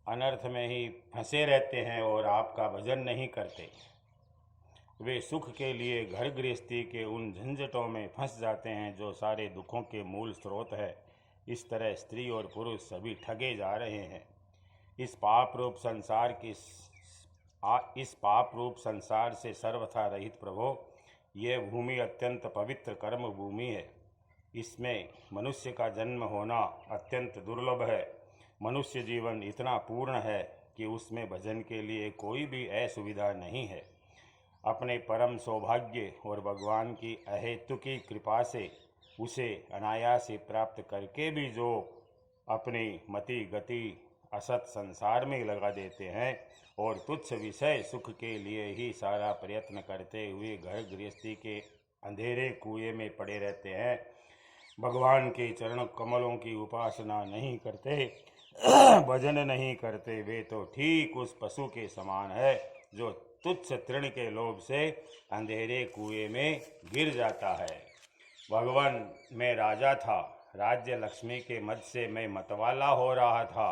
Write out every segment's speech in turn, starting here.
अनर्थ में ही फंसे रहते हैं और आपका भजन नहीं करते। वे सुख के लिए घर गृहस्थी के उन झंझटों में फंस जाते हैं जो सारे दुखों के मूल स्रोत है। इस तरह स्त्री और पुरुष सभी ठगे जा रहे हैं। इस पाप रूप संसार की इस पाप रूप संसार से सर्वथा रहित प्रभो, यह भूमि अत्यंत पवित्र कर्म भूमि है। इसमें मनुष्य का जन्म होना अत्यंत दुर्लभ है। मनुष्य जीवन इतना पूर्ण है कि उसमें भजन के लिए कोई भी असुविधा नहीं है। अपने परम सौभाग्य और भगवान की अहेतुकी कृपा से उसे अनायास से प्राप्त करके भी जो अपनी मति गति असत संसार में लगा देते हैं और तुच्छ विषय सुख के लिए ही सारा प्रयत्न करते हुए घर गृहस्थी के अंधेरे कुएं में पड़े रहते हैं, भगवान के चरण कमलों की उपासना नहीं करते, भजन नहीं करते, वे तो ठीक उस पशु के समान है जो तुच्छ तृण के लोभ से अंधेरे कुएं में गिर जाता है। भगवान, मैं राजा था, राज्य लक्ष्मी के मद से मैं मतवाला हो रहा था।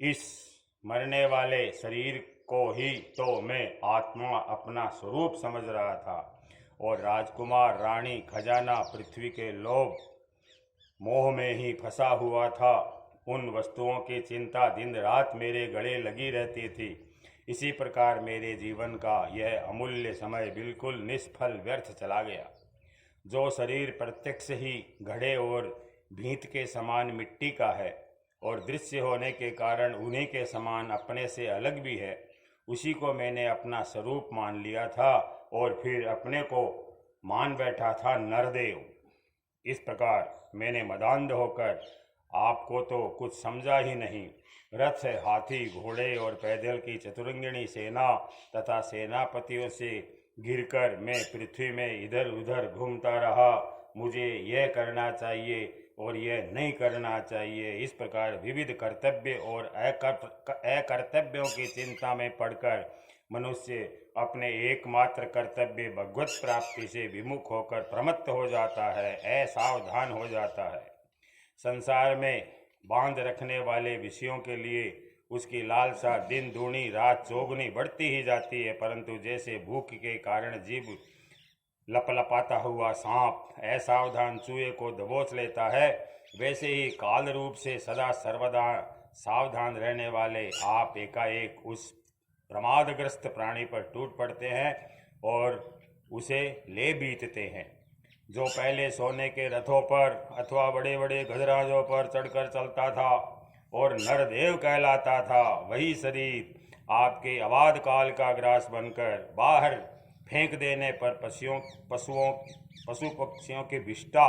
इस मरने वाले शरीर को ही तो मैं आत्मा अपना स्वरूप समझ रहा था और राजकुमार रानी खजाना पृथ्वी के लोभ मोह में ही फंसा हुआ था। उन वस्तुओं की चिंता दिन रात मेरे गले लगी रहती थी। इसी प्रकार मेरे जीवन का यह अमूल्य समय बिल्कुल निष्फल व्यर्थ चला गया। जो शरीर प्रत्यक्ष ही घड़े और भीत के समान मिट्टी का है और दृश्य होने के कारण उन्हीं के समान अपने से अलग भी है, उसी को मैंने अपना स्वरूप मान लिया था और फिर अपने को मान बैठा था नरदेव। इस प्रकार मैंने मदान्ध होकर आपको तो कुछ समझा ही नहीं। रथ, हाथी, घोड़े और पैदल की चतुरंगिणी सेना तथा सेनापतियों से घिरकर मैं पृथ्वी में इधर उधर घूमता रहा। मुझे यह करना चाहिए और यह नहीं करना चाहिए, इस प्रकार विविध कर्तव्य और अकर्तव्यों की चिंता में पड़कर मनुष्य अपने एकमात्र कर्तव्य भगवत प्राप्ति से विमुख होकर प्रमत्त हो जाता है, असावधान हो जाता है। संसार में बांध रखने वाले विषयों के लिए उसकी लालसा दिन दूनी रात चौगुनी बढ़ती ही जाती है, परंतु जैसे भूख के कारण जीभ लपलपाता हुआ सांप असावधान चूहे को दबोच लेता है, वैसे ही काल रूप से सदा सर्वदा सावधान रहने वाले आप एकाएक उस प्रमादग्रस्त प्राणी पर टूट पड़ते हैं और उसे ले बीतते हैं। जो पहले सोने के रथों पर अथवा बड़े बड़े गजराजों पर चढ़कर चलता था और नरदेव कहलाता था, वही शरीर आपके अबाध काल का ग्रास बनकर बाहर फेंक देने पर पशु पक्षियों के विष्ठा,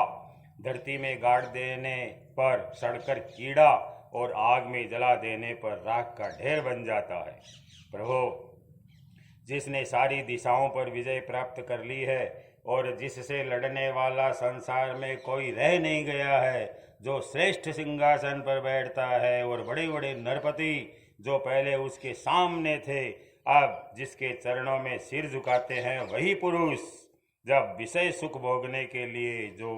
धरती में गाड़ देने पर सड़कर कीड़ा और आग में जला देने पर राख का ढेर बन जाता है। प्रभु, जिसने सारी दिशाओं पर विजय प्राप्त कर ली है और जिससे लड़ने वाला संसार में कोई रह नहीं गया है, जो श्रेष्ठ सिंहासन पर बैठता है और बड़े बड़े नरपति जो पहले उसके सामने थे अब जिसके चरणों में सिर झुकाते हैं, वही पुरुष जब विषय सुख भोगने के लिए जो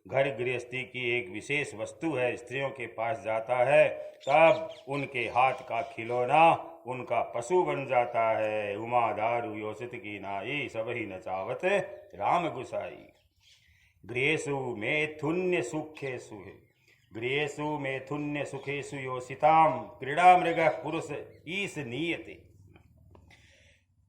घर गृहस्थी की एक विशेष वस्तु है स्त्रियों के पास जाता है, तब उनके हाथ का खिलौना उनका पशु बन जाता है। उमा दारू योसित की नाई, सब ही नचावत राम गुसाई। गृहेषु मैथुन्य सुखेषु गृहेषु मैथुन्य सुखेषु योषिताम क्रीड़ा मृग पुरुष ईश नीयते।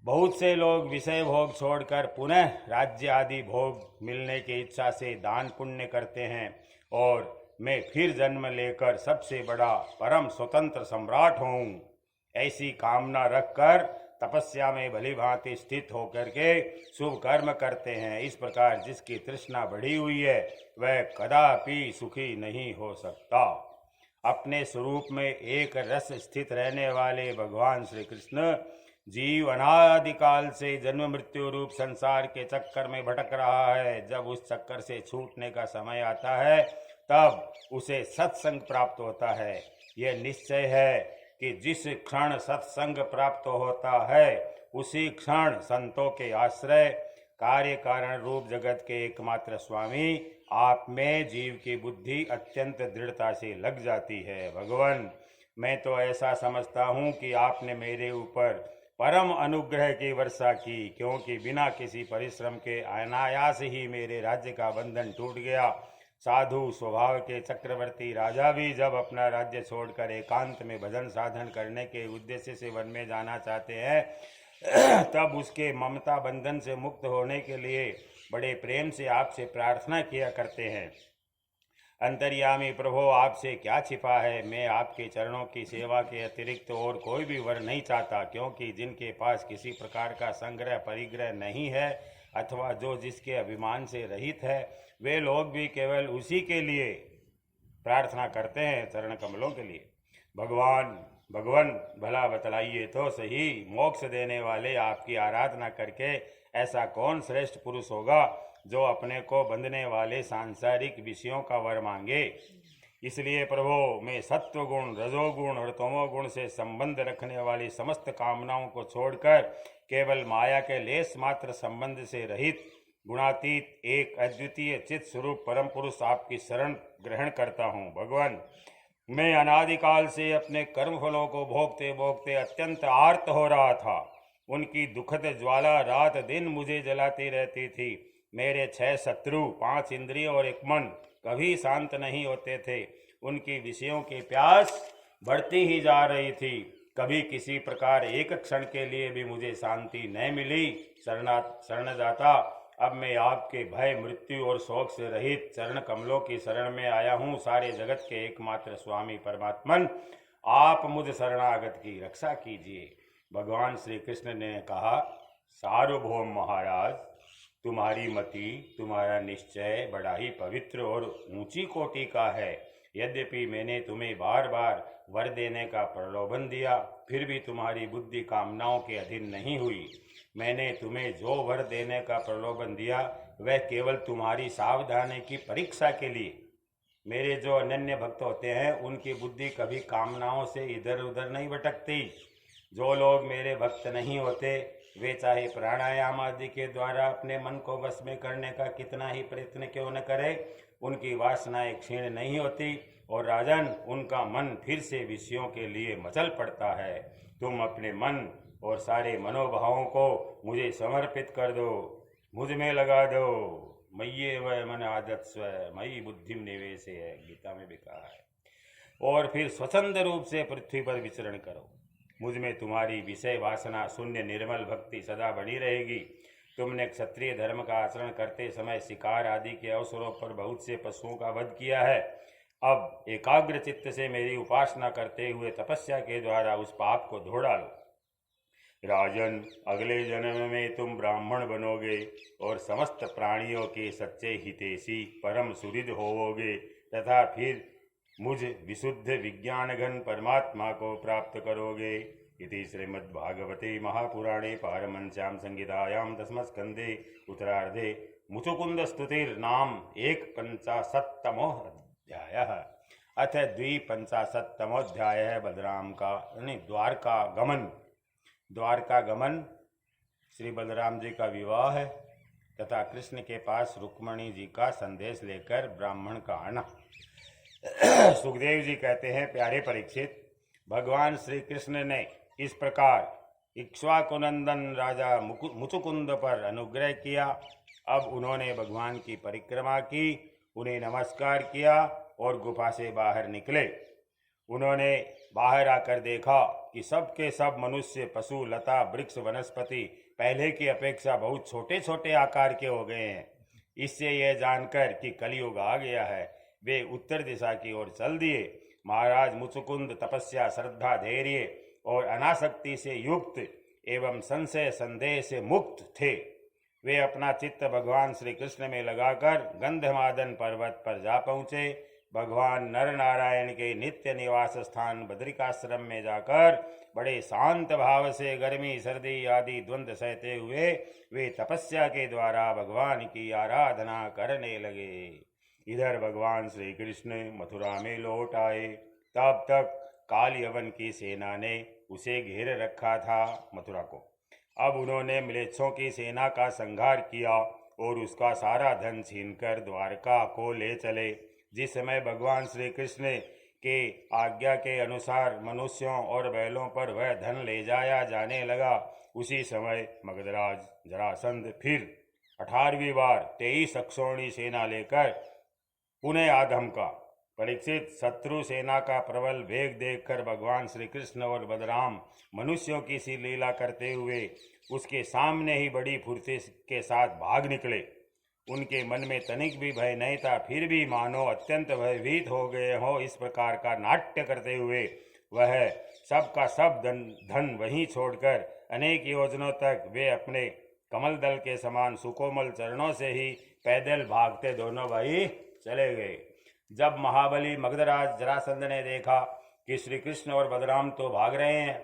बहुत से लोग विषय भोग छोड़कर पुनः राज्य आदि भोग मिलने की इच्छा से दान पुण्य करते हैं और मैं फिर जन्म लेकर सबसे बड़ा परम स्वतंत्र सम्राट हूँ, ऐसी कामना रखकर तपस्या में भली भांति स्थित होकर के शुभ कर्म करते हैं। इस प्रकार जिसकी तृष्णा बढ़ी हुई है वह कदापि सुखी नहीं हो सकता। अपने स्वरूप में एक रस स्थित रहने वाले भगवान श्री कृष्ण जीव अनादिकाल से जन्म मृत्यु रूप संसार के चक्कर में भटक रहा है। जब उस चक्कर से छूटने का समय आता है तब उसे सत्संग प्राप्त होता है। यह निश्चय है कि जिस क्षण सत्संग प्राप्त होता है उसी क्षण संतों के आश्रय कार्य कारण रूप जगत के एकमात्र स्वामी आप में जीव की बुद्धि अत्यंत दृढ़ता से लग जाती है। भगवान, मैं तो ऐसा समझता हूँ कि आपने मेरे ऊपर परम अनुग्रह की वर्षा की, क्योंकि बिना किसी परिश्रम के अनायास ही मेरे राज्य का बंधन टूट गया। साधु स्वभाव के चक्रवर्ती राजा भी जब अपना राज्य छोड़कर एकांत में भजन साधन करने के उद्देश्य से वन में जाना चाहते हैं तब उसके ममता बंधन से मुक्त होने के लिए बड़े प्रेम से आपसे प्रार्थना किया करते हैं। अंतर्यामी प्रभो, आपसे क्या छिपा है, मैं आपके चरणों की सेवा के अतिरिक्त और कोई भी वर नहीं चाहता, क्योंकि जिनके पास किसी प्रकार का संग्रह परिग्रह नहीं है अथवा जो जिसके अभिमान से रहित है, वे लोग भी केवल उसी के लिए प्रार्थना करते हैं, चरण कमलों के लिए। भगवान भला बतलाइए तो सही, मोक्ष देने वाले आपकी आराधना करके ऐसा कौन श्रेष्ठ पुरुष होगा जो अपने को बंधने वाले सांसारिक विषयों का वर मांगे। इसलिए प्रभो, मैं सत्व गुण, रजोगुण और तमोगुण से संबंध रखने वाली समस्त कामनाओं को छोड़कर केवल माया के लेस मात्र संबंध से रहित गुणातीत एक अद्वितीय चित स्वरूप परम पुरुष आपकी शरण ग्रहण करता हूँ। भगवान, मैं अनादिकाल से अपने कर्म फलों को भोगते भोगते अत्यंत आर्त हो रहा था। उनकी दुखद ज्वाला रात दिन मुझे जलाती रहती थी। मेरे 6 शत्रु, 5 इंद्रिय और एक मन कभी शांत नहीं होते थे। उनकी विषयों की प्यास बढ़ती ही जा रही थी। कभी किसी प्रकार एक क्षण के लिए भी मुझे शांति न मिली। शरणदाता, अब मैं आपके भय, मृत्यु और शोक से रहित चरण कमलों की शरण में आया हूँ। सारे जगत के एकमात्र स्वामी परमात्मन, आप मुझ शरणागत की रक्षा कीजिए। भगवान श्री कृष्ण ने कहा, सार्वभौम महाराज, तुम्हारी मति, तुम्हारा निश्चय बड़ा ही पवित्र और ऊंची कोटि का है। यद्यपि मैंने तुम्हें बार बार वर देने का प्रलोभन दिया, फिर भी तुम्हारी बुद्धि कामनाओं के अधीन नहीं हुई। मैंने तुम्हें जो वर देने का प्रलोभन दिया वह केवल तुम्हारी सावधानी की परीक्षा के लिए। मेरे जो अनन्य भक्त होते हैं उनकी बुद्धि कभी कामनाओं से इधर उधर नहीं भटकती। जो लोग मेरे भक्त नहीं होते वे चाहे प्राणायाम आदि के द्वारा अपने मन को वश में करने का कितना ही प्रयत्न क्यों न करे, उनकी वासनाएं क्षीण नहीं होती और राजन, उनका मन फिर से विषयों के लिए मचल पड़ता है। तुम अपने मन और सारे मनोभावों को मुझे समर्पित कर दो, मुझ में लगा दो। मय्ये वह मन आदत स्व मयि बुद्धिम निवेश है, गीता में भी कहा है। और फिर स्वच्छंद रूप से पृथ्वी पर विचरण करो। मुझ में तुम्हारी विषय वासना शून्य निर्मल भक्ति सदा बनी रहेगी। तुमने क्षत्रिय धर्म का आचरण करते समय शिकार आदि के अवसरों पर बहुत से पशुओं का वध किया है। अब एकाग्र चित्त से मेरी उपासना करते हुए तपस्या के द्वारा उस पाप को धो डालो। राजन, अगले जन्म में तुम ब्राह्मण बनोगे और समस्त प्राणियों के सच्चे हितैषी परम सुहृद होवोगे तथा फिर मुझ विशुद्ध विज्ञानघन परमात्मा को प्राप्त करोगे। इति श्रीमद्भागवते महापुराणे पारमहंस्यां संहितायां 10वें स्कंदे उत्तरार्धे मुचुकुंद स्तुतिर्नाम 155 अध्यायः। अथ 255 अध्यायः बलराम का द्वारका गमन, श्री बलराम जी का विवाह है तथा कृष्ण के पास रुक्मणी जी का संदेश लेकर ब्राह्मण का आना। सुखदेव जी कहते हैं, प्यारे परीक्षित, भगवान श्री कृष्ण ने इस प्रकार इक्ष्वाकुनंदन राजा मुचुकुंद पर अनुग्रह किया। अब उन्होंने भगवान की परिक्रमा की, उन्हें नमस्कार किया और गुफा से बाहर निकले। उन्होंने बाहर आकर देखा कि सब के सब मनुष्य, पशु, लता, वृक्ष, वनस्पति पहले की अपेक्षा बहुत छोटे छोटे आकार के हो गए हैं। इससे यह जानकर कि कलयुग आ गया है, वे उत्तर दिशा की ओर चल दिए। महाराज मुचुकुंद तपस्या, श्रद्धा, धैर्य और अनासक्ति से युक्त एवं संशय संदेह से मुक्त थे। वे अपना चित्त भगवान श्री कृष्ण में लगाकर गंधमादन पर्वत पर जा पहुँचे। भगवान नर नारायण के नित्य निवास स्थान बद्रिकाश्रम में जाकर बड़े शांत भाव से गर्मी सर्दी आदि द्वंद्व सहते हुए वे तपस्या के द्वारा भगवान की आराधना करने लगे। इधर भगवान श्री कृष्ण मथुरा में लौट आए। तब तक काल यवन की सेना ने उसे घेर रखा था, मथुरा को। अब उन्होंने म्लेच्छों की सेना का संहार किया और उसका सारा धन छीनकर द्वारका को ले चले। जिस समय भगवान श्री कृष्ण के आज्ञा के अनुसार मनुष्यों और बैलों पर वह धन ले जाया जाने लगा। उसी समय मगधराज जरासंध फिर 18वीं बार 23 अक्षौणी सेना लेकर पुनः आ धमका। परीक्षित, शत्रु सेना का प्रबल वेग देखकर भगवान श्री कृष्ण और बलराम मनुष्यों की सी लीला करते हुए उसके सामने ही बड़ी फुर्ती के साथ भाग निकले। उनके मन में तनिक भी भय नहीं था, फिर भी मानो अत्यंत भयभीत हो गए हो इस प्रकार का नाट्य करते हुए वह सब का सब धन वहीं छोड़कर अनेक योजनों तक वे अपने कमल दल के समान सुकोमल चरणों से ही पैदल भागते दोनों भाई चले गए। जब महाबली मगधराज जरासंध ने देखा कि श्री कृष्ण और बलराम तो भाग रहे हैं,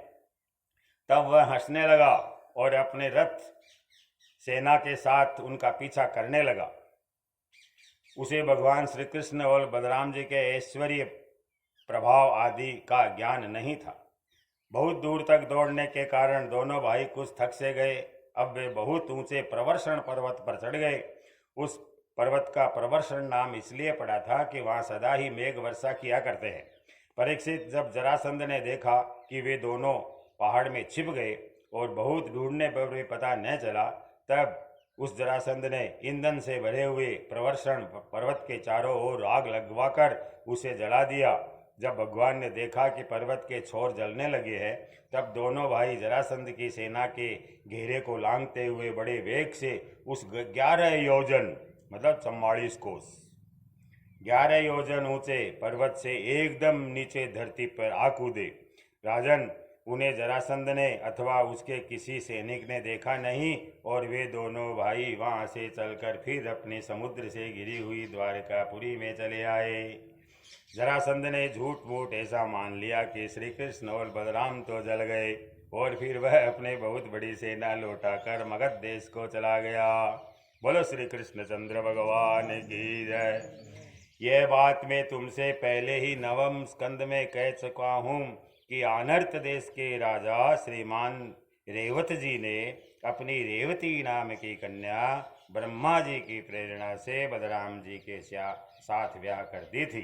तब वह हंसने लगा और अपने रथ सेना के साथ उनका पीछा करने लगा। उसे भगवान श्री कृष्ण और बलराम जी के ऐश्वर्य प्रभाव आदि का ज्ञान नहीं था। बहुत दूर तक दौड़ने के कारण दोनों भाई कुछ थक से गए। अब वे बहुत ऊंचे प्रवर्षण पर्वत पर चढ़ गए। उस पर्वत का प्रवर्षण नाम इसलिए पड़ा था कि वहां सदा ही मेघ वर्षा किया करते हैं। परीक्षित, जब जरासंध ने देखा कि वे दोनों पहाड़ में छिप गए और बहुत ढूंढने पर भी पता न चला, तब उस जरासंध ने ईंधन से भरे हुए प्रवर्षण पर्वत के चारों ओर आग लगवाकर उसे जला दिया। जब भगवान ने देखा कि पर्वत के छोर जलने लगे हैं, तब दोनों भाई जरासंध की सेना के घेरे को लांघते हुए बड़े वेग से उस 11 योजन मतलब 44 कोस 11 योजन ऊंचे पर्वत से एकदम नीचे धरती पर आ कूदे। राजन, उन्हें जरासंध ने अथवा उसके किसी सैनिक ने देखा नहीं और वे दोनों भाई वहां से चलकर फिर अपने समुद्र से घिरी हुई द्वारकापुरी में चले आए। जरासंध ने झूठ मूठ ऐसा मान लिया कि श्री कृष्ण और बलराम तो जल गए और फिर वह अपने बहुत बड़ी सेना लौटाकर मगध देश को चला गया। बोलो श्री कृष्ण चंद्र भगवान की जय। यह बात मैं तुमसे पहले ही 9वें स्कंद में कह चुका हूँ कि अनर्त देश के राजा श्रीमान रेवत जी ने अपनी रेवती नाम की कन्या ब्रह्मा जी की प्रेरणा से बलराम जी के साथ ब्याह कर दी थी।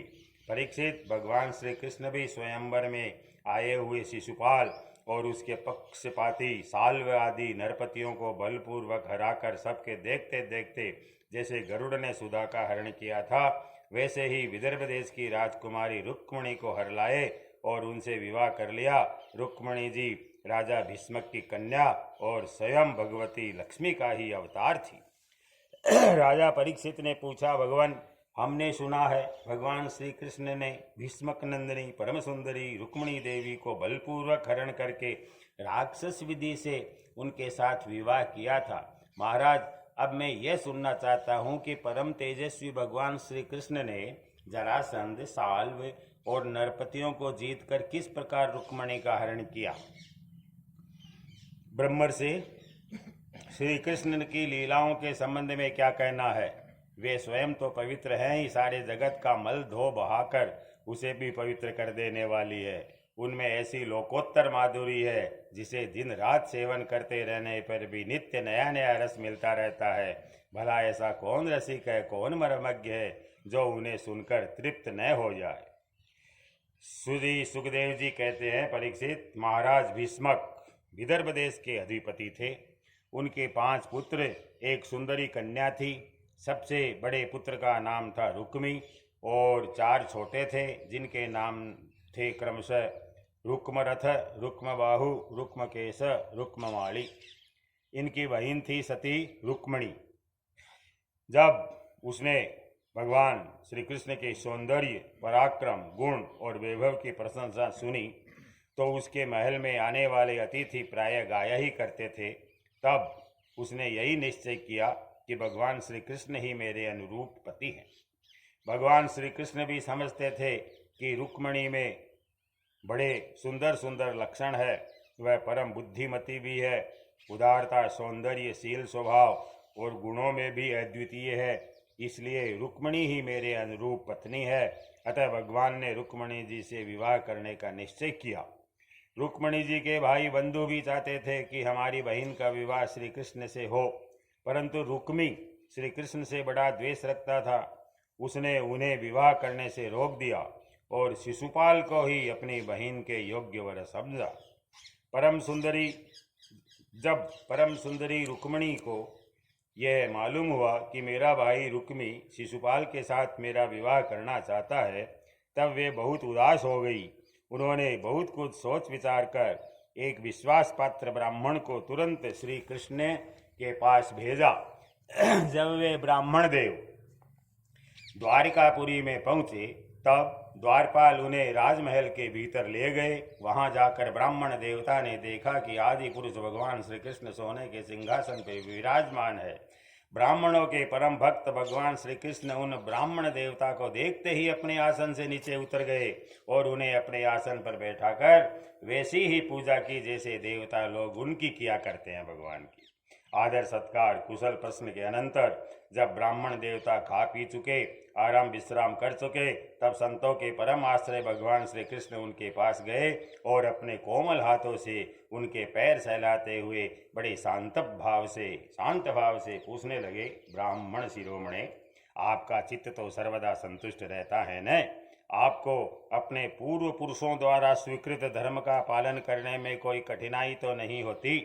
परीक्षित, भगवान श्री कृष्ण भी स्वयंवर में आए हुए शिशुपाल और उसके पक्षपाती साल्व आदि नरपतियों को बलपूर्वक हराकर सबके देखते देखते जैसे गरुड़ ने सुधा का हरण किया था, वैसे ही विदर्भ देश की राजकुमारी रुक्मणी को हर लाए और उनसे विवाह कर लिया। रुक्मणी जी राजा भीष्मक की कन्या और स्वयं भगवती लक्ष्मी का ही अवतार थी। राजा परीक्षित ने पूछा, भगवान, हमने सुना है भगवान श्री कृष्ण ने भीष्मक नंदिनी परम सुंदरी रुक्मणी देवी को बलपूर्वक हरण करके राक्षस विधि से उनके साथ विवाह किया था। महाराज, अब मैं यह सुनना चाहता हूँ कि परम तेजस्वी भगवान श्री कृष्ण ने जरासंध, साल्व और नरपतियों को जीतकर किस प्रकार रुक्मणी का हरण किया। ब्रह्मर्षि, श्री कृष्ण की लीलाओं के संबंध में क्या कहना है? वे स्वयं तो पवित्र हैं ही, सारे जगत का मल धो बहाकर उसे भी पवित्र कर देने वाली है। उनमें ऐसी लोकोत्तर माधुरी है जिसे दिन रात सेवन करते रहने पर भी नित्य नया नया रस मिलता रहता है। भला ऐसा कौन रसिक है, कौन मर्मज्ञ है जो उन्हें सुनकर तृप्त न हो जाए। सुखदेव जी कहते हैं, परीक्षित, महाराज भीष्मक विदर्भ देश के अधिपति थे। उनके 5 पुत्र, एक सुंदरी कन्या थी। सबसे बड़े पुत्र का नाम था रुक्मी और 4 छोटे थे जिनके नाम थे क्रमशः रुक्मरथ, रुक्मबाहु, रुक्मकेश, रुक्ममाली। इनकी बहन थी सती रुक्मणी। जब उसने भगवान श्री कृष्ण के सौंदर्य, पराक्रम, गुण और वैभव की प्रशंसा सुनी तो उसके महल में आने वाले अतिथि प्रायः गाया ही करते थे। तब उसने यही निश्चय किया कि भगवान श्री कृष्ण ही मेरे अनुरूप पति हैं। भगवान श्री कृष्ण भी समझते थे कि रुक्मणी में बड़े सुंदर सुंदर लक्षण है। वह परम बुद्धिमती भी है, उदारता, सौंदर्य, शील स्वभाव और गुणों में भी अद्वितीय है। इसलिए रुक्मणी ही मेरे अनुरूप पत्नी है। अतः भगवान ने रुक्मणी जी से विवाह करने का निश्चय किया। रुक्मणी जी के भाई बंधु भी चाहते थे कि हमारी बहन का विवाह श्री कृष्ण से हो, परंतु रुक्मी श्री कृष्ण से बड़ा द्वेष रखता था। उसने उन्हें विवाह करने से रोक दिया। और शिशुपाल को ही अपनी बहन के योग्य वर समझा। जब परम सुंदरी रुक्मिणी को यह मालूम हुआ कि मेरा भाई रुक्मी शिशुपाल के साथ मेरा विवाह करना चाहता है, तब वे बहुत उदास हो गई। उन्होंने बहुत कुछ सोच विचार कर एक विश्वास पात्र ब्राह्मण को तुरंत श्री कृष्ण के पास भेजा। जब वे ब्राह्मण देव द्वारिकापुरी में पहुँचे, तब द्वारपाल उन्हें राजमहल के भीतर ले गए। वहां जाकर ब्राह्मण देवता ने देखा कि आदि पुरुष भगवान श्री कृष्ण सोने के सिंहासन पर विराजमान है। ब्राह्मणों के परम भक्त भगवान श्री कृष्ण उन ब्राह्मण देवता को देखते ही अपने आसन से नीचे उतर गए और उन्हें अपने आसन पर बैठाकर वैसी ही पूजा की जैसे देवता लोग उनकी किया करते हैं। भगवान की आदर सत्कार कुशल प्रश्न के अनंतर जब ब्राह्मण देवता खा पी चुके, आराम विश्राम कर चुके, तब संतों के परम आश्रय भगवान श्री कृष्ण उनके पास गए और अपने कोमल हाथों से उनके पैर सहलाते हुए बड़े शांत भाव से पूछने लगे, ब्राह्मण शिरोमणे, आपका चित्त तो सर्वदा संतुष्ट रहता है न? आपको अपने पूर्व पुरुषों द्वारा स्वीकृत धर्म का पालन करने में कोई कठिनाई तो नहीं होती?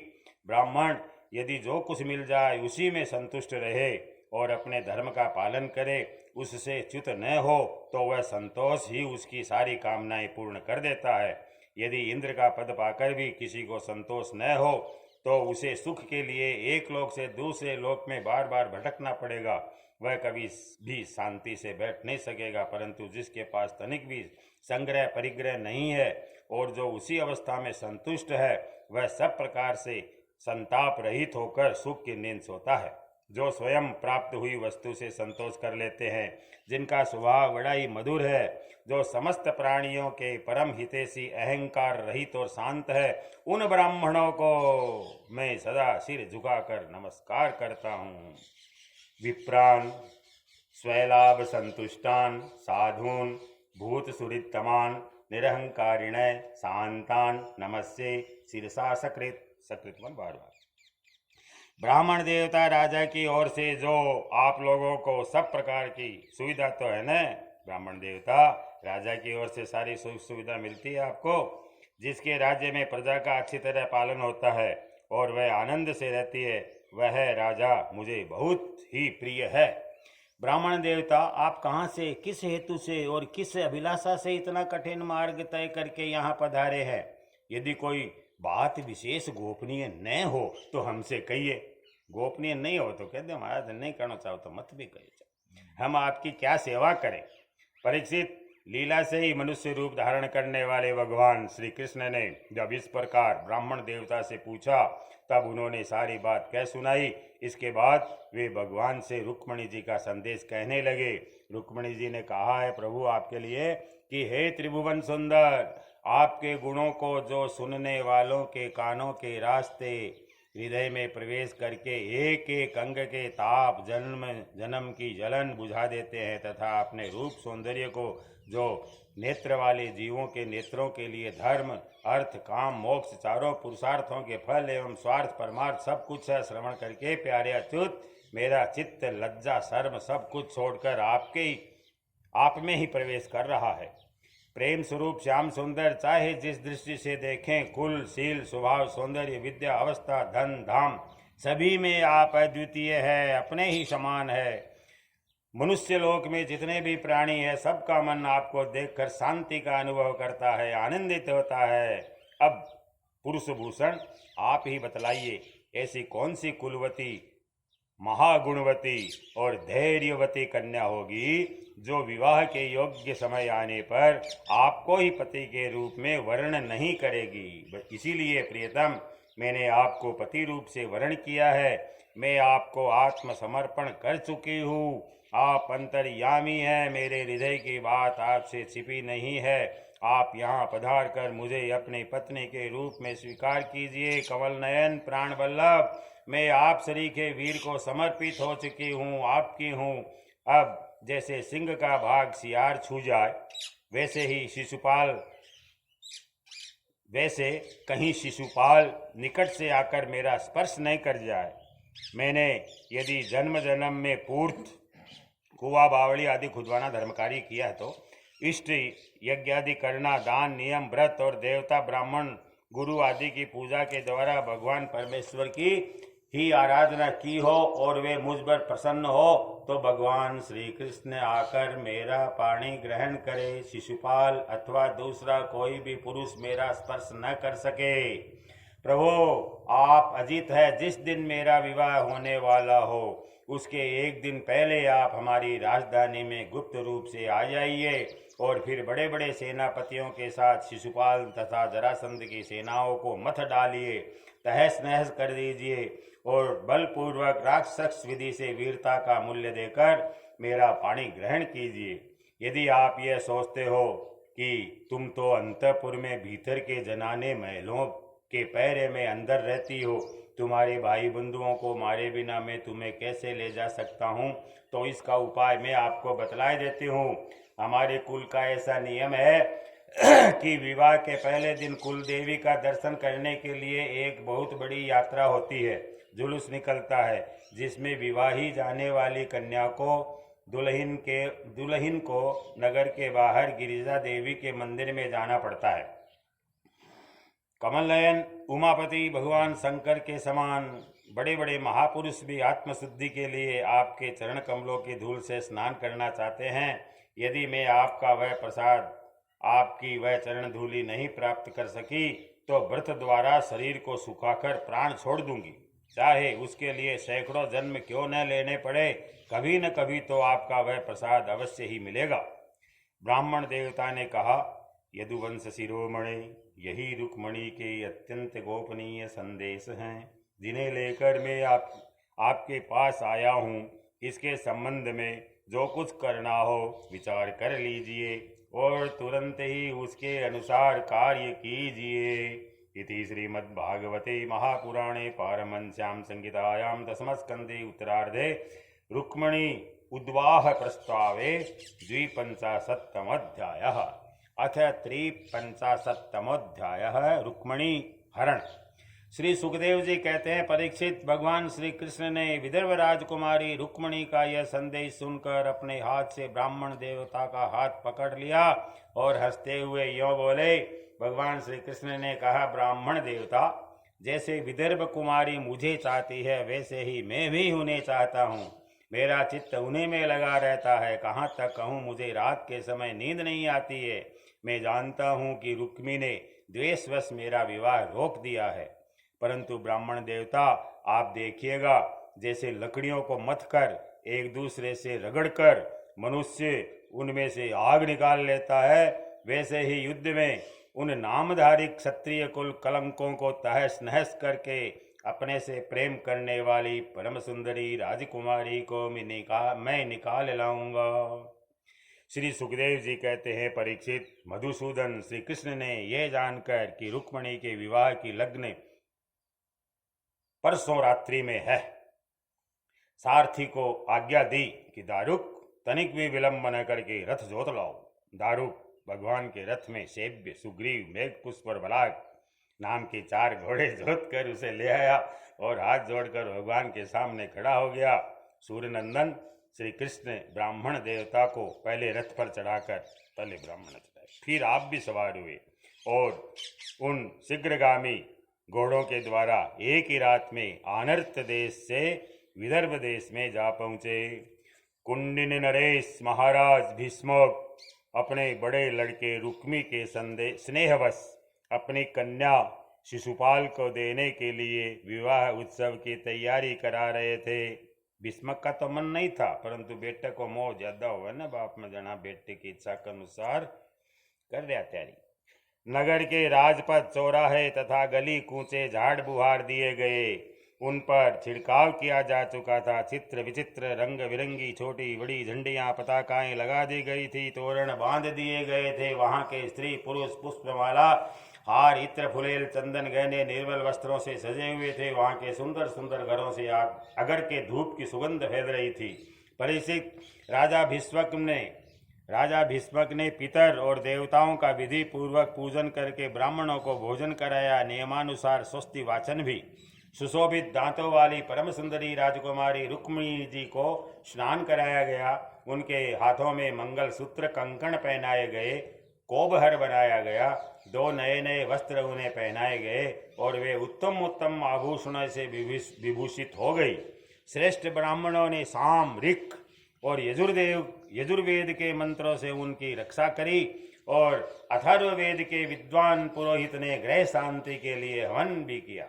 ब्राह्मण यदि जो कुछ मिल जाए उसी में संतुष्ट रहे और अपने धर्म का पालन करे, उससे च्युत न हो तो वह संतोष ही उसकी सारी कामनाएं पूर्ण कर देता है। यदि इंद्र का पद पाकर भी किसी को संतोष न हो तो उसे सुख के लिए एक लोक से दूसरे लोक में बार बार भटकना पड़ेगा। वह कभी भी शांति से बैठ नहीं सकेगा। परंतु जिसके पास तनिक भी संग्रह परिग्रह नहीं है और जो उसी अवस्था में संतुष्ट है, वह सब प्रकार से संताप रहित होकर सुख की नींद सोता है। जो स्वयं प्राप्त हुई वस्तु से संतोष कर लेते हैं, जिनका स्वभाव बड़ा ही मधुर है, जो समस्त प्राणियों के परम हितैषी, अहंकार रहित और शांत है, उन ब्राह्मणों को मैं सदा सिर झुकाकर नमस्कार करता हूँ। विप्रान स्वैलाभ संतुष्टान साधून भूत सुहृत्तमान निरहंकारिण शांतान नमस्ये शिरसा सकृत बार ब्राह्मण देवता राजा की ओर से जो आप लोगों को सब प्रकार की सुविधा तो है न? ब्राह्मण देवता राजा की ओर से सारी सुख सुविधा मिलती है आपको। जिसके राज्य में प्रजा का अच्छी तरह पालन होता है और वह आनंद से रहती है, वह राजा मुझे बहुत ही प्रिय है। ब्राह्मण देवता, आप कहाँ से, किस हेतु से और किस अभिलाषा से इतना कठिन मार्ग तय करके यहाँ पधारे हैं? यदि कोई बात विशेष गोपनीय न हो तो हमसे कहिए। गोपनीय नहीं हो तो कह दे, महाराज नहीं करना चाहो तो मत भी कहिए, हम आपकी क्या सेवा करें। परीक्षित, लीला से ही मनुष्य रूप धारण करने वाले भगवान श्री कृष्ण ने जब इस प्रकार ब्राह्मण देवता से पूछा, तब उन्होंने सारी बात कह सुनाई। इसके बाद वे भगवान से रुक्मिणी जी का संदेश कहने लगे। रुक्मिणी जी ने कहा है प्रभु आपके लिए कि हे त्रिभुवन सुंदर, आपके गुणों को जो सुनने वालों के कानों के रास्ते हृदय में प्रवेश करके एक एक अंग के ताप जन्म जन्म की जलन बुझा देते हैं, तथा अपने रूप सौंदर्य को जो नेत्र वाले जीवों के नेत्रों के लिए धर्म अर्थ काम मोक्ष चारों पुरुषार्थों के फल एवं स्वार्थ परमार्थ सब कुछ है, श्रवण करके प्यारे अच्युत मेरा चित्त लज्जा शर्म सब कुछ छोड़कर आप में ही प्रवेश कर रहा है। प्रेम स्वरूप श्याम सुंदर चाहे जिस दृष्टि से देखें, कुल शील स्वभाव सौंदर्य विद्या अवस्था धन धाम सभी में आप अद्वितीय है, अपने ही समान है। मनुष्य लोक में जितने भी प्राणी है, सबका मन आपको देखकर शांति का अनुभव करता है, आनंदित होता है। अब पुरुष भूषण आप ही बतलाइए, ऐसी कौन सी कुलवती महागुणवती और धैर्यवती कन्या होगी जो विवाह के योग्य समय आने पर आपको ही पति के रूप में वर्ण नहीं करेगी। इसीलिए प्रियतम, मैंने आपको पति रूप से वर्ण किया है। मैं आपको आत्मसमर्पण कर चुकी हूँ। आप अंतर्यामी हैं, मेरे हृदय की बात आपसे छिपी नहीं है। आप यहाँ पधार कर मुझे अपनी पत्नी के रूप में स्वीकार कीजिए। कमल नयन प्राण वल्लभ, मैं आप सरीखे वीर को समर्पित हो चुकी हूँ, आपकी हूँ। अब जैसे सिंह का भाग सियार छू जाए, वैसे कहीं शिशुपाल निकट से आकर मेरा स्पर्श नहीं कर जाए। मैंने यदि जन्म जन्म में पूर्त कुआ बावड़ी आदि खुदवाना धर्मकारी किया है तो इष्ट यज्ञ आदि करना, दान, नियम, व्रत और देवता, ब्राह्मण, गुरु आदि की पूजा के द्वारा भगवान परमेश्वर की ही आराधना की हो और वे मुझ पर प्रसन्न हो तो भगवान श्री कृष्ण आकर मेरा पाणी ग्रहण करे। शिशुपाल अथवा दूसरा कोई भी पुरुष मेरा स्पर्श न कर सके। प्रभु, आप अजित है। जिस दिन मेरा विवाह होने वाला हो उसके एक दिन पहले आप हमारी राजधानी में गुप्त रूप से आ जाइए और फिर बड़े बड़े सेनापतियों के साथ शिशुपाल तथा जरासंध की सेनाओं को मत डालिए, तहस नहस कर दीजिए और बलपूर्वक राक्षस विधि से वीरता का मूल्य देकर मेरा पाणी ग्रहण कीजिए। यदि आप यह सोचते हो कि तुम तो अंतपुर में भीतर के जनाने महलों के पैरे में अंदर रहती हो, तुम्हारे भाई बंधुओं को मारे बिना मैं तुम्हें कैसे ले जा सकता हूँ, तो इसका उपाय मैं आपको बतलाए देती हूँ। हमारे कुल का ऐसा नियम है कि विवाह के पहले दिन कुल देवी का दर्शन करने के लिए एक बहुत बड़ी यात्रा होती है, जुलूस निकलता है, जिसमें विवाही जाने वाली कन्या को दुल्हन को नगर के बाहर गिरिजा देवी के मंदिर में जाना पड़ता है। कमल नयन उमापति भगवान शंकर के समान बड़े बड़े महापुरुष भी आत्मशुद्धि के लिए आपके चरण कमलों की धूल से स्नान करना चाहते हैं। यदि मैं आपका वह प्रसाद, आपकी वह चरण धूलि नहीं प्राप्त कर सकी तो व्रत द्वारा शरीर को सुखाकर प्राण छोड़ दूंगी, चाहे उसके लिए सैकड़ों जन्म क्यों न लेने पड़े। कभी न कभी तो आपका वह प्रसाद अवश्य ही मिलेगा। ब्राह्मण देवता ने कहा, यदुवंश शिरोमणि, यही रुक्मणी के अत्यंत गोपनीय संदेश हैं जिन्हें लेकर मैं आपके पास आया हूँ। इसके संबंध में जो कुछ करना हो विचार कर लीजिए और तुरंत ही उसके अनुसार कार्य कीजिए। इति श्रीमद्भागवते महापुराणे पारमहंस्यां संहितायां दशमस्कन्धे उत्तरार्धे रुक्मणी उद्वाह प्रस्तावे द्विपंचाशत्तमोऽध्यायः। अथ 53तमोऽध्यायः रुक्मणी हरण। श्री सुखदेव जी कहते हैं, परीक्षित, भगवान श्री कृष्ण ने विदर्भ राजकुमारी रुक्मणी का यह संदेश सुनकर अपने हाथ से ब्राह्मण देवता का हाथ पकड़ लिया और हंसते हुए यों बोले। भगवान श्री कृष्ण ने कहा, ब्राह्मण देवता, जैसे विदर्भ कुमारी मुझे चाहती है वैसे ही मैं भी उन्हें चाहता हूँ। मेरा चित्त उन्हीं में लगा रहता है। कहाँ तक कहूँ, मुझे रात के समय नींद नहीं आती है। मैं जानता हूँ कि रुक्मी ने द्वेषवश मेरा विवाह रोक दिया है, परंतु ब्राह्मण देवता, आप देखिएगा, जैसे लकड़ियों को मथ कर एक दूसरे से रगड़कर मनुष्य उनमें से आग निकाल लेता है, वैसे ही युद्ध में उन नामधारी क्षत्रिय कुल कलंकों को तहस नहस करके अपने से प्रेम करने वाली परम सुंदरी राजकुमारी को मैं निकाल लाऊंगा। श्री सुखदेव जी कहते हैं, परीक्षित, मधुसूदन, श्री कृष्ण ने यह जानकर कि रुक्मणी के विवाह की लग्न परसों रात्रि में है, सारथी को आज्ञा दी कि दारुक, तनिक भी विलंब न करके रथ जोत लाओ। दारुक भगवान के रथ में सेव्य, सुग्रीव, मेघपुष्प और बलाग नाम के 4 घोड़े जोत कर उसे ले आया और हाथ जोड़कर भगवान के सामने खड़ा हो गया। सूर्यनंदन श्री कृष्ण ब्राह्मण देवता को पहले रथ पर चढ़ाकर, पहले ब्राह्मण चढ़ाए, फिर आप भी सवार हुए और उन शीघ्रगामी घोड़ों के द्वारा एक ही रात में आनर्त देश से विदर्भ देश में जा पहुँचे। कुंडिन नरेश महाराज भीष्मक अपने बड़े लड़के रुक्मी के स्नेहवश अपनी कन्या शिशुपाल को देने के लिए विवाह उत्सव की तैयारी करा रहे थे। भीष्मक का तो मन नहीं था, परंतु बेटे को मोह ज्यादा हुआ ना, बाप में जना बेटे की इच्छा के अनुसार कर रहा तैयारी। नगर के राजपथ, चौराहे तथा गली कूचे झाड़ बुहार दिए गए, उन पर छिड़काव किया जा चुका था। चित्र विचित्र रंग बिरंगी छोटी बड़ी झंडियां पताकाएं लगा दी गई थी, तोरण बांध दिए गए थे। वहां के स्त्री पुरुष पुष्पमाला, हार, इत्र, फुलेल, चंदन, गहने, निर्मल वस्त्रों से सजे हुए थे। वहां के सुंदर सुंदर घरों से अगर के धूप की सुगंध फैल रही थी। परीक्षित, राजा भीष्मक ने पितर और देवताओं का विधि पूर्वक पूजन करके ब्राह्मणों को भोजन कराया। नियमानुसार स्वस्ति वाचन भी सुशोभित दांतों वाली परम सुंदरी राजकुमारी रुक्मिणी जी को स्नान कराया गया। उनके हाथों में मंगल सूत्र कंकण पहनाए गए, कोबहर बनाया गया, 2 नए नए वस्त्र उन्हें पहनाए गए और वे उत्तम उत्तम आभूषणों से विभूषित हो गई। श्रेष्ठ ब्राह्मणों ने साम, ऋक् और यजुर्वेद के मंत्रों से उनकी रक्षा करी और अथर्ववेद के विद्वान पुरोहित ने गृह शांति के लिए हवन भी किया।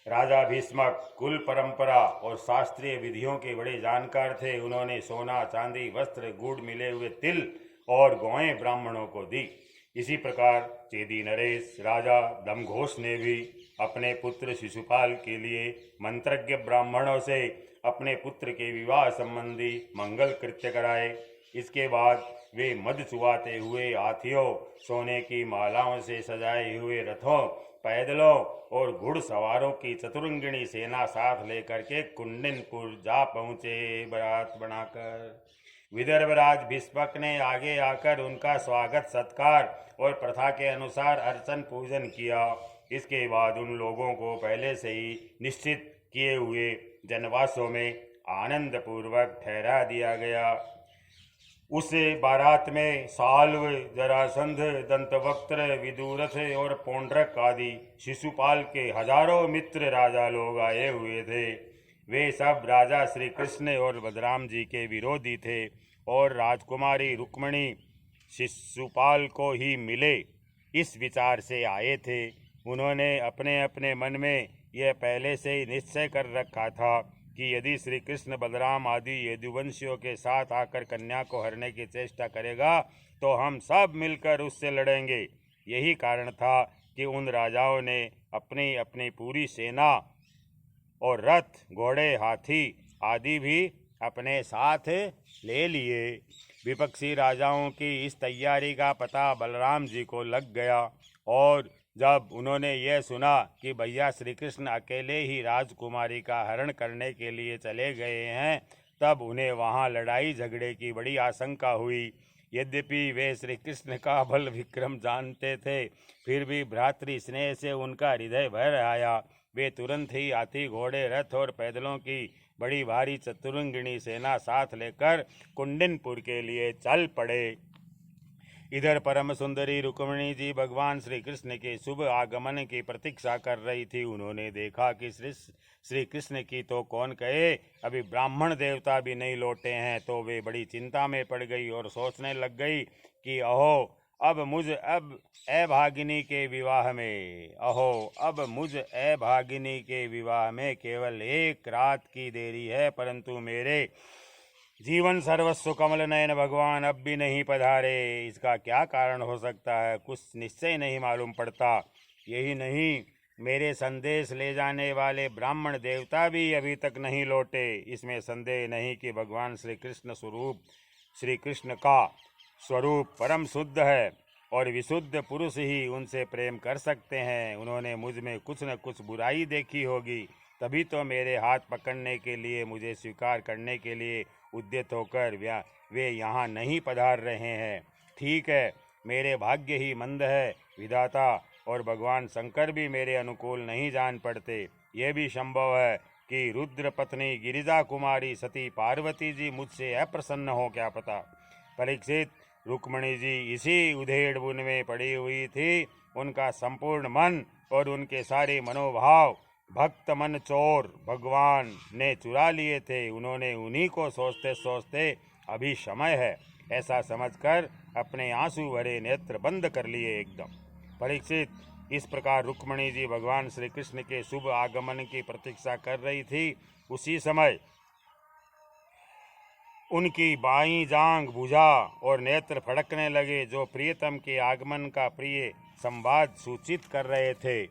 राजा भीष्मक कुल परंपरा और शास्त्रीय विधियों के बड़े जानकार थे। उन्होंने सोना, चांदी, वस्त्र, गुड़ मिले हुए तिल और गौएं ब्राह्मणों को दी। इसी प्रकार चेदी नरेश राजा दमघोष ने भी अपने पुत्र शिशुपाल के लिए मंत्रज्ञ ब्राह्मणों से अपने पुत्र के विवाह संबंधी मंगल कृत्य कराए। इसके बाद वे मद चुवाते हुए हाथियों, सोने की मालाओं से सजाए हुए रथों, पैदलों और घुड़सवारों की चतुरंगिणी सेना साथ लेकर के कुंडिनपुर जा पहुँचे बारात बनाकर। विदर्भराज भीष्मक ने आगे आकर उनका स्वागत सत्कार और प्रथा के अनुसार अर्चन पूजन किया। इसके बाद उन लोगों को पहले से ही निश्चित किए हुए जनवासों में आनंद पूर्वक ठहरा दिया गया। उस बारात में साल्व, जरासंध, दंतवक्त्र, विदुरथ और पौंड्रक आदि शिशुपाल के हजारों मित्र राजा लोग आए हुए थे। वे सब राजा श्री कृष्ण और बलराम जी के विरोधी थे और राजकुमारी रुक्मिणी शिशुपाल को ही मिले इस विचार से आए थे। उन्होंने अपने अपने मन में यह पहले से ही निश्चय कर रखा था कि यदि श्री कृष्ण बलराम आदि यदुवंशियों के साथ आकर कन्या को हरने की चेष्टा करेगा तो हम सब मिलकर उससे लड़ेंगे। यही कारण था कि उन राजाओं ने अपनी अपनी पूरी सेना और रथ, घोड़े, हाथी आदि भी अपने साथ ले लिए। विपक्षी राजाओं की इस तैयारी का पता बलराम जी को लग गया और जब उन्होंने यह सुना कि भैया श्री कृष्ण अकेले ही राजकुमारी का हरण करने के लिए चले गए हैं, तब उन्हें वहां लड़ाई झगड़े की बड़ी आशंका हुई। यद्यपि वे श्री कृष्ण का बल विक्रम जानते थे, फिर भी भ्रातृ स्नेह से उनका हृदय भर आया। वे तुरंत ही हाथी, घोड़े, रथ और पैदलों की बड़ी भारी चतुरंगिणी सेना साथ लेकर कुंडिनपुर के लिए चल पड़े। इधर परम सुंदरी रुक्मिणी जी भगवान श्री कृष्ण के शुभ आगमन की प्रतीक्षा कर रही थी। उन्होंने देखा कि श्री कृष्ण की तो कौन कहे, अभी ब्राह्मण देवता भी नहीं लौटे हैं, तो वे बड़ी चिंता में पड़ गई और सोचने लग गई कि अहो अब मुझ अभागिनी के विवाह में केवल 1 रात की देरी है, परंतु मेरे जीवन सर्वस्व कमल नयन भगवान अब भी नहीं पधारे। इसका क्या कारण हो सकता है, कुछ निश्चय नहीं मालूम पड़ता। यही नहीं, मेरे संदेश ले जाने वाले ब्राह्मण देवता भी अभी तक नहीं लौटे। इसमें संदेह नहीं कि भगवान श्री कृष्ण का स्वरूप परम शुद्ध है और विशुद्ध पुरुष ही उनसे प्रेम कर सकते हैं। उन्होंने मुझ में कुछ न कुछ बुराई देखी होगी, तभी तो मेरे हाथ पकड़ने के लिए, मुझे स्वीकार करने के लिए उद्यत होकर वे यहाँ नहीं पधार रहे हैं। ठीक है, मेरे भाग्य ही मंद है, विधाता और भगवान शंकर भी मेरे अनुकूल नहीं जान पड़ते। यह भी संभव है कि रुद्र पत्नी गिरिजा कुमारी सती पार्वती जी मुझसे अप्रसन्न हो, क्या पता। परीक्षित, रुक्मिणी जी इसी उधेड़ बुन में पड़ी हुई थी। उनका संपूर्ण मन और उनके सारे मनोभाव भक्त मन चोर भगवान ने चुरा लिए थे। उन्होंने उन्हीं को सोचते सोचते अभी समय है ऐसा समझकर अपने आंसू भरे नेत्र बंद कर लिए एकदम। परीक्षित, इस प्रकार रुक्मिणी जी भगवान श्री कृष्ण के शुभ आगमन की प्रतीक्षा कर रही थी। उसी समय उनकी बाईं जांघ बुझा और नेत्र फड़कने लगे, जो प्रियतम के आगमन का प्रिय संवाद सूचित कर रहे थे।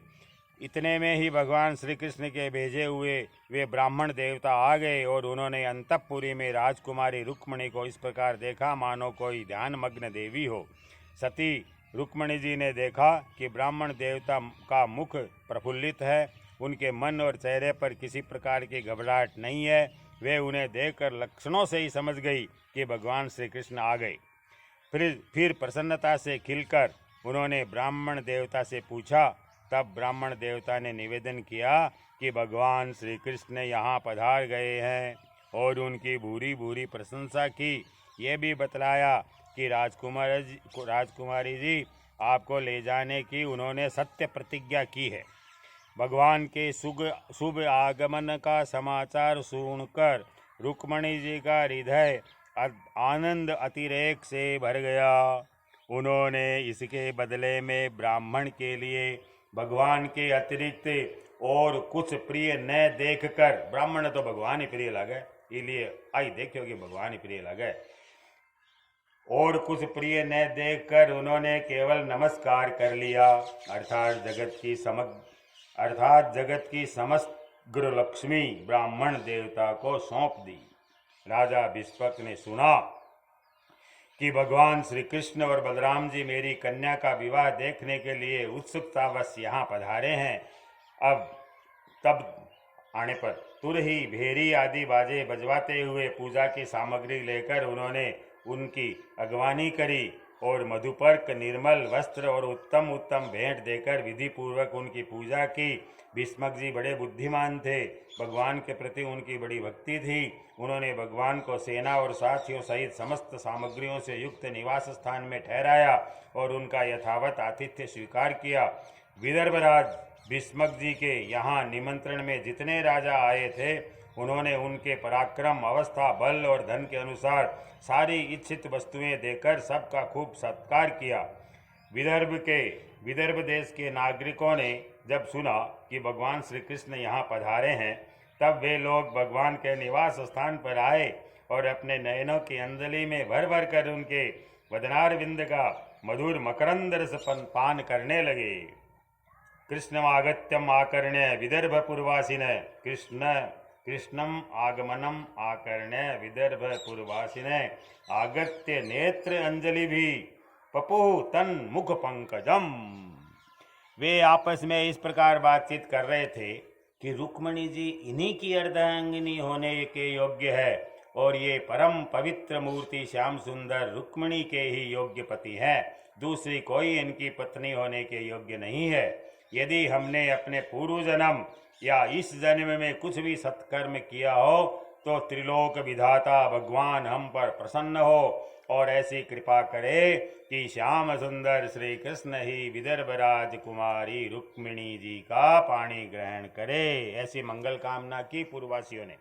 इतने में ही भगवान श्री कृष्ण के भेजे हुए वे ब्राह्मण देवता आ गए और उन्होंने अंतःपुरी में राजकुमारी रुक्मिणी को इस प्रकार देखा मानो कोई ध्यानमग्न देवी हो। सती रुक्मिणी जी ने देखा कि ब्राह्मण देवता का मुख प्रफुल्लित है, उनके मन और चेहरे पर किसी प्रकार की घबराहट नहीं है। वे उन्हें देखकर लक्षणों से ही समझ गई कि भगवान श्री कृष्ण आ गए। फिर प्रसन्नता से खिलकर उन्होंने ब्राह्मण देवता से पूछा, तब ब्राह्मण देवता ने निवेदन किया कि भगवान श्री कृष्ण यहाँ पधार गए हैं और उनकी भूरी भूरी प्रशंसा की। ये भी बतलाया कि राजकुमारी जी आपको ले जाने की उन्होंने सत्य प्रतिज्ञा की है। भगवान के शुभ आगमन का समाचार सुनकर रुक्मणी जी का हृदय आनंद अतिरेक से भर गया। उन्होंने इसके बदले में ब्राह्मण के लिए भगवान के अतिरिक्त और कुछ प्रिय न देखकर, ब्राह्मण तो भगवान ही प्रिय लगे, इसलिए आई देखियो कि भगवान ही प्रिय लगे, और कुछ प्रिय न देखकर उन्होंने केवल नमस्कार कर लिया, अर्थात जगत की समग्र लक्ष्मी ब्राह्मण देवता को सौंप दी। राजा विष्पक ने सुना कि भगवान श्री कृष्ण और बलराम जी मेरी कन्या का विवाह देखने के लिए उत्सुकतावश यहाँ पधारे हैं। तब आने पर तुर ही भेरी आदि बाजे बजवाते हुए पूजा की सामग्री लेकर उन्होंने उनकी अगवानी करी और मधुपर्क, निर्मल वस्त्र और उत्तम उत्तम भेंट देकर विधि पूर्वक उनकी पूजा की। भीष्मक जी बड़े बुद्धिमान थे, भगवान के प्रति उनकी बड़ी भक्ति थी। उन्होंने भगवान को सेना और साथियों सहित समस्त सामग्रियों से युक्त निवास स्थान में ठहराया और उनका यथावत आतिथ्य स्वीकार किया। विदर्भराज भीष्मक जी के यहाँ निमंत्रण में जितने राजा आए थे उन्होंने उनके पराक्रम, अवस्था, बल और धन के अनुसार सारी इच्छित वस्तुएं देकर सबका खूब सत्कार किया। विदर्भ देश के नागरिकों ने जब सुना कि भगवान श्री कृष्ण यहाँ पधारे हैं, तब वे लोग भगवान के निवास स्थान पर आए और अपने नयनों की अंजलि में भर भर कर उनके वदनारविंद का मधुर मकरंद रस पान करने लगे। कृष्णमागत्यम आकर्ण्य विदर्भपुरवासिन कृष्णम आगमनम आकर्ण्य विदर्भपुरवासिन आगत्य नेत्र अंजलि भी पपुः तन मुख पंकजम। वे आपस में इस प्रकार बातचीत कर रहे थे कि रुक्मणी जी इन्हीं की अर्धांगिनी होने के योग्य है और ये परम पवित्र मूर्ति श्याम सुंदर रुक्मणी के ही योग्य पति हैं, दूसरी कोई इनकी पत्नी होने के योग्य नहीं है। यदि हमने अपने पूर्व जन्म या इस जन्म में कुछ भी सत्कर्म किया हो तो त्रिलोक विधाता भगवान हम पर प्रसन्न हो और ऐसी कृपा करे कि श्याम सुंदर श्री कृष्ण ही विदर्भ राजकुमारी रुक्मिणी जी का पाणी ग्रहण करे। ऐसी मंगल कामना की पूर्ववासियों ने।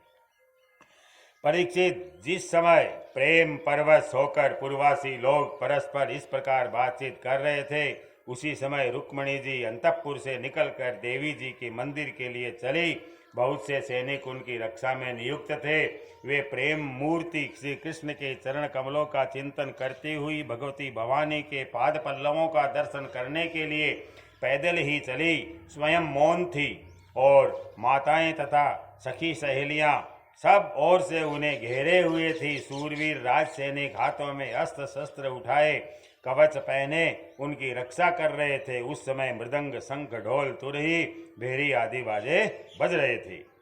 परीक्षित, जिस समय प्रेम परवश होकर पूर्ववासी लोग परस्पर इस प्रकार बातचीत कर रहे थे, उसी समय रुक्मणी जी अंतःपुर से निकलकर देवी जी के मंदिर के लिए चली। बहुत से सैनिक उनकी रक्षा में नियुक्त थे। वे प्रेम मूर्ति श्री कृष्ण के चरण कमलों का चिंतन करती हुई भगवती भवानी के पाद पल्लवों का दर्शन करने के लिए पैदल ही चली। स्वयं मौन थी और माताएं तथा सखी सहेलियां सब ओर से उन्हें घेरे हुए थी। सूरवीर राज सैनिक हाथों में अस्त्र शस्त्र उठाए कवच पहने उनकी रक्षा कर रहे थे। उस समय मृदंग, शंख, ढोल, तुरही, भेरी आदि बाजे बज रहे थे।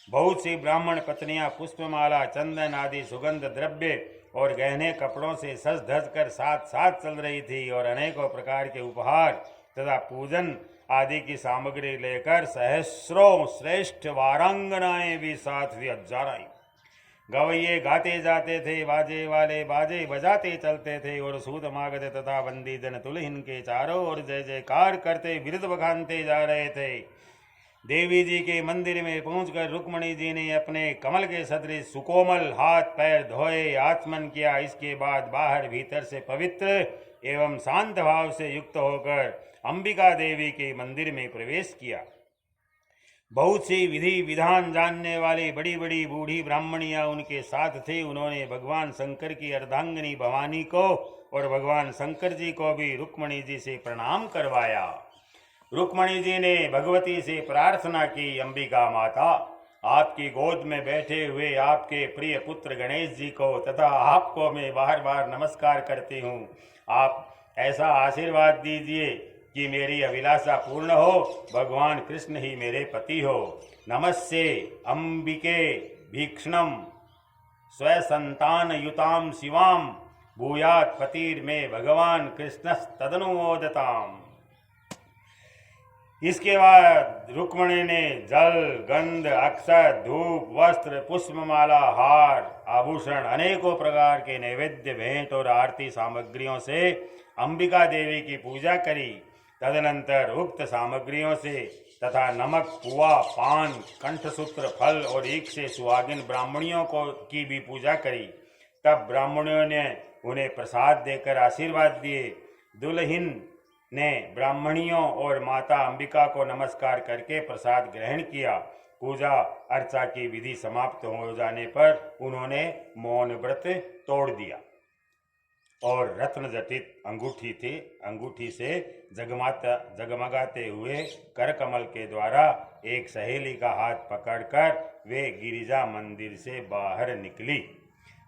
बहुत सी ब्राह्मण पत्नियां पुष्पमाला, चंदन आदि सुगंध द्रव्य और गहने कपड़ों से सज धज कर साथ साथ चल रही थी और अनेकों प्रकार के उपहार तथा पूजन आदि की सामग्री लेकर सहस्रों श्रेष्ठ वारांगनाएं भी साथ भी हजार आई। गवैये गाते जाते थे, बाजे वाले बाजे बजाते चलते थे और सूत मागध तथा बंदी जन दुल्हन के चारों ओर जय जयकार करते बिरुद बखानते जा रहे थे। देवी जी के मंदिर में पहुंचकर रुक्मणी जी ने अपने कमल के सदृश सुकोमल हाथ पैर धोए, आचमन किया। इसके बाद बाहर भीतर से पवित्र एवं शांत भाव से युक्त होकर अंबिका देवी के मंदिर में प्रवेश किया। बहुत सी विधि विधान जानने वाली बड़ी बड़ी बूढ़ी ब्राह्मणियां उनके साथ थी। उन्होंने भगवान शंकर की अर्धांगिनी भवानी को और भगवान शंकर जी को भी रुक्मणी जी से प्रणाम करवाया। रुक्मणी जी ने भगवती से प्रार्थना की, अंबिका माता, आपकी गोद में बैठे हुए आपके प्रिय पुत्र गणेश जी को तथा आपको मैं बार बार नमस्कार करती हूँ। आप ऐसा आशीर्वाद दीजिए कि मेरी अभिलाषा पूर्ण हो, भगवान कृष्ण ही मेरे पति हो। नमस्ते अंबिके भीक्षणम स्वसंतान युताम शिवाम भूयात पतिर्मे भगवान कृष्णस्तदनुमोदताम। इसके बाद रुक्मिणी ने जल, गंध, अक्षत, धूप, वस्त्र, पुष्पमाला, हार, आभूषण, अनेकों प्रकार के नैवेद्य, भेंट और आरती सामग्रियों से अंबिका देवी की पूजा करी। तदनंतर उक्त सामग्रियों से तथा नमक, पुआ, पान, कंठसूत्र, फल और ईख से सुहागिन ब्राह्मणियों को की भी पूजा करी। तब ब्राह्मणों ने उन्हें प्रसाद देकर आशीर्वाद दिए। दुल्हन ने ब्राह्मणियों और माता अंबिका को नमस्कार करके प्रसाद ग्रहण किया। पूजा अर्चा की विधि समाप्त हो जाने पर उन्होंने मौन व्रत तोड़ दिया और रत्न जटित अंगूठी से जगमगाते हुए कर कमल के द्वारा एक सहेली का हाथ पकड़कर वे गिरिजा मंदिर से बाहर निकली।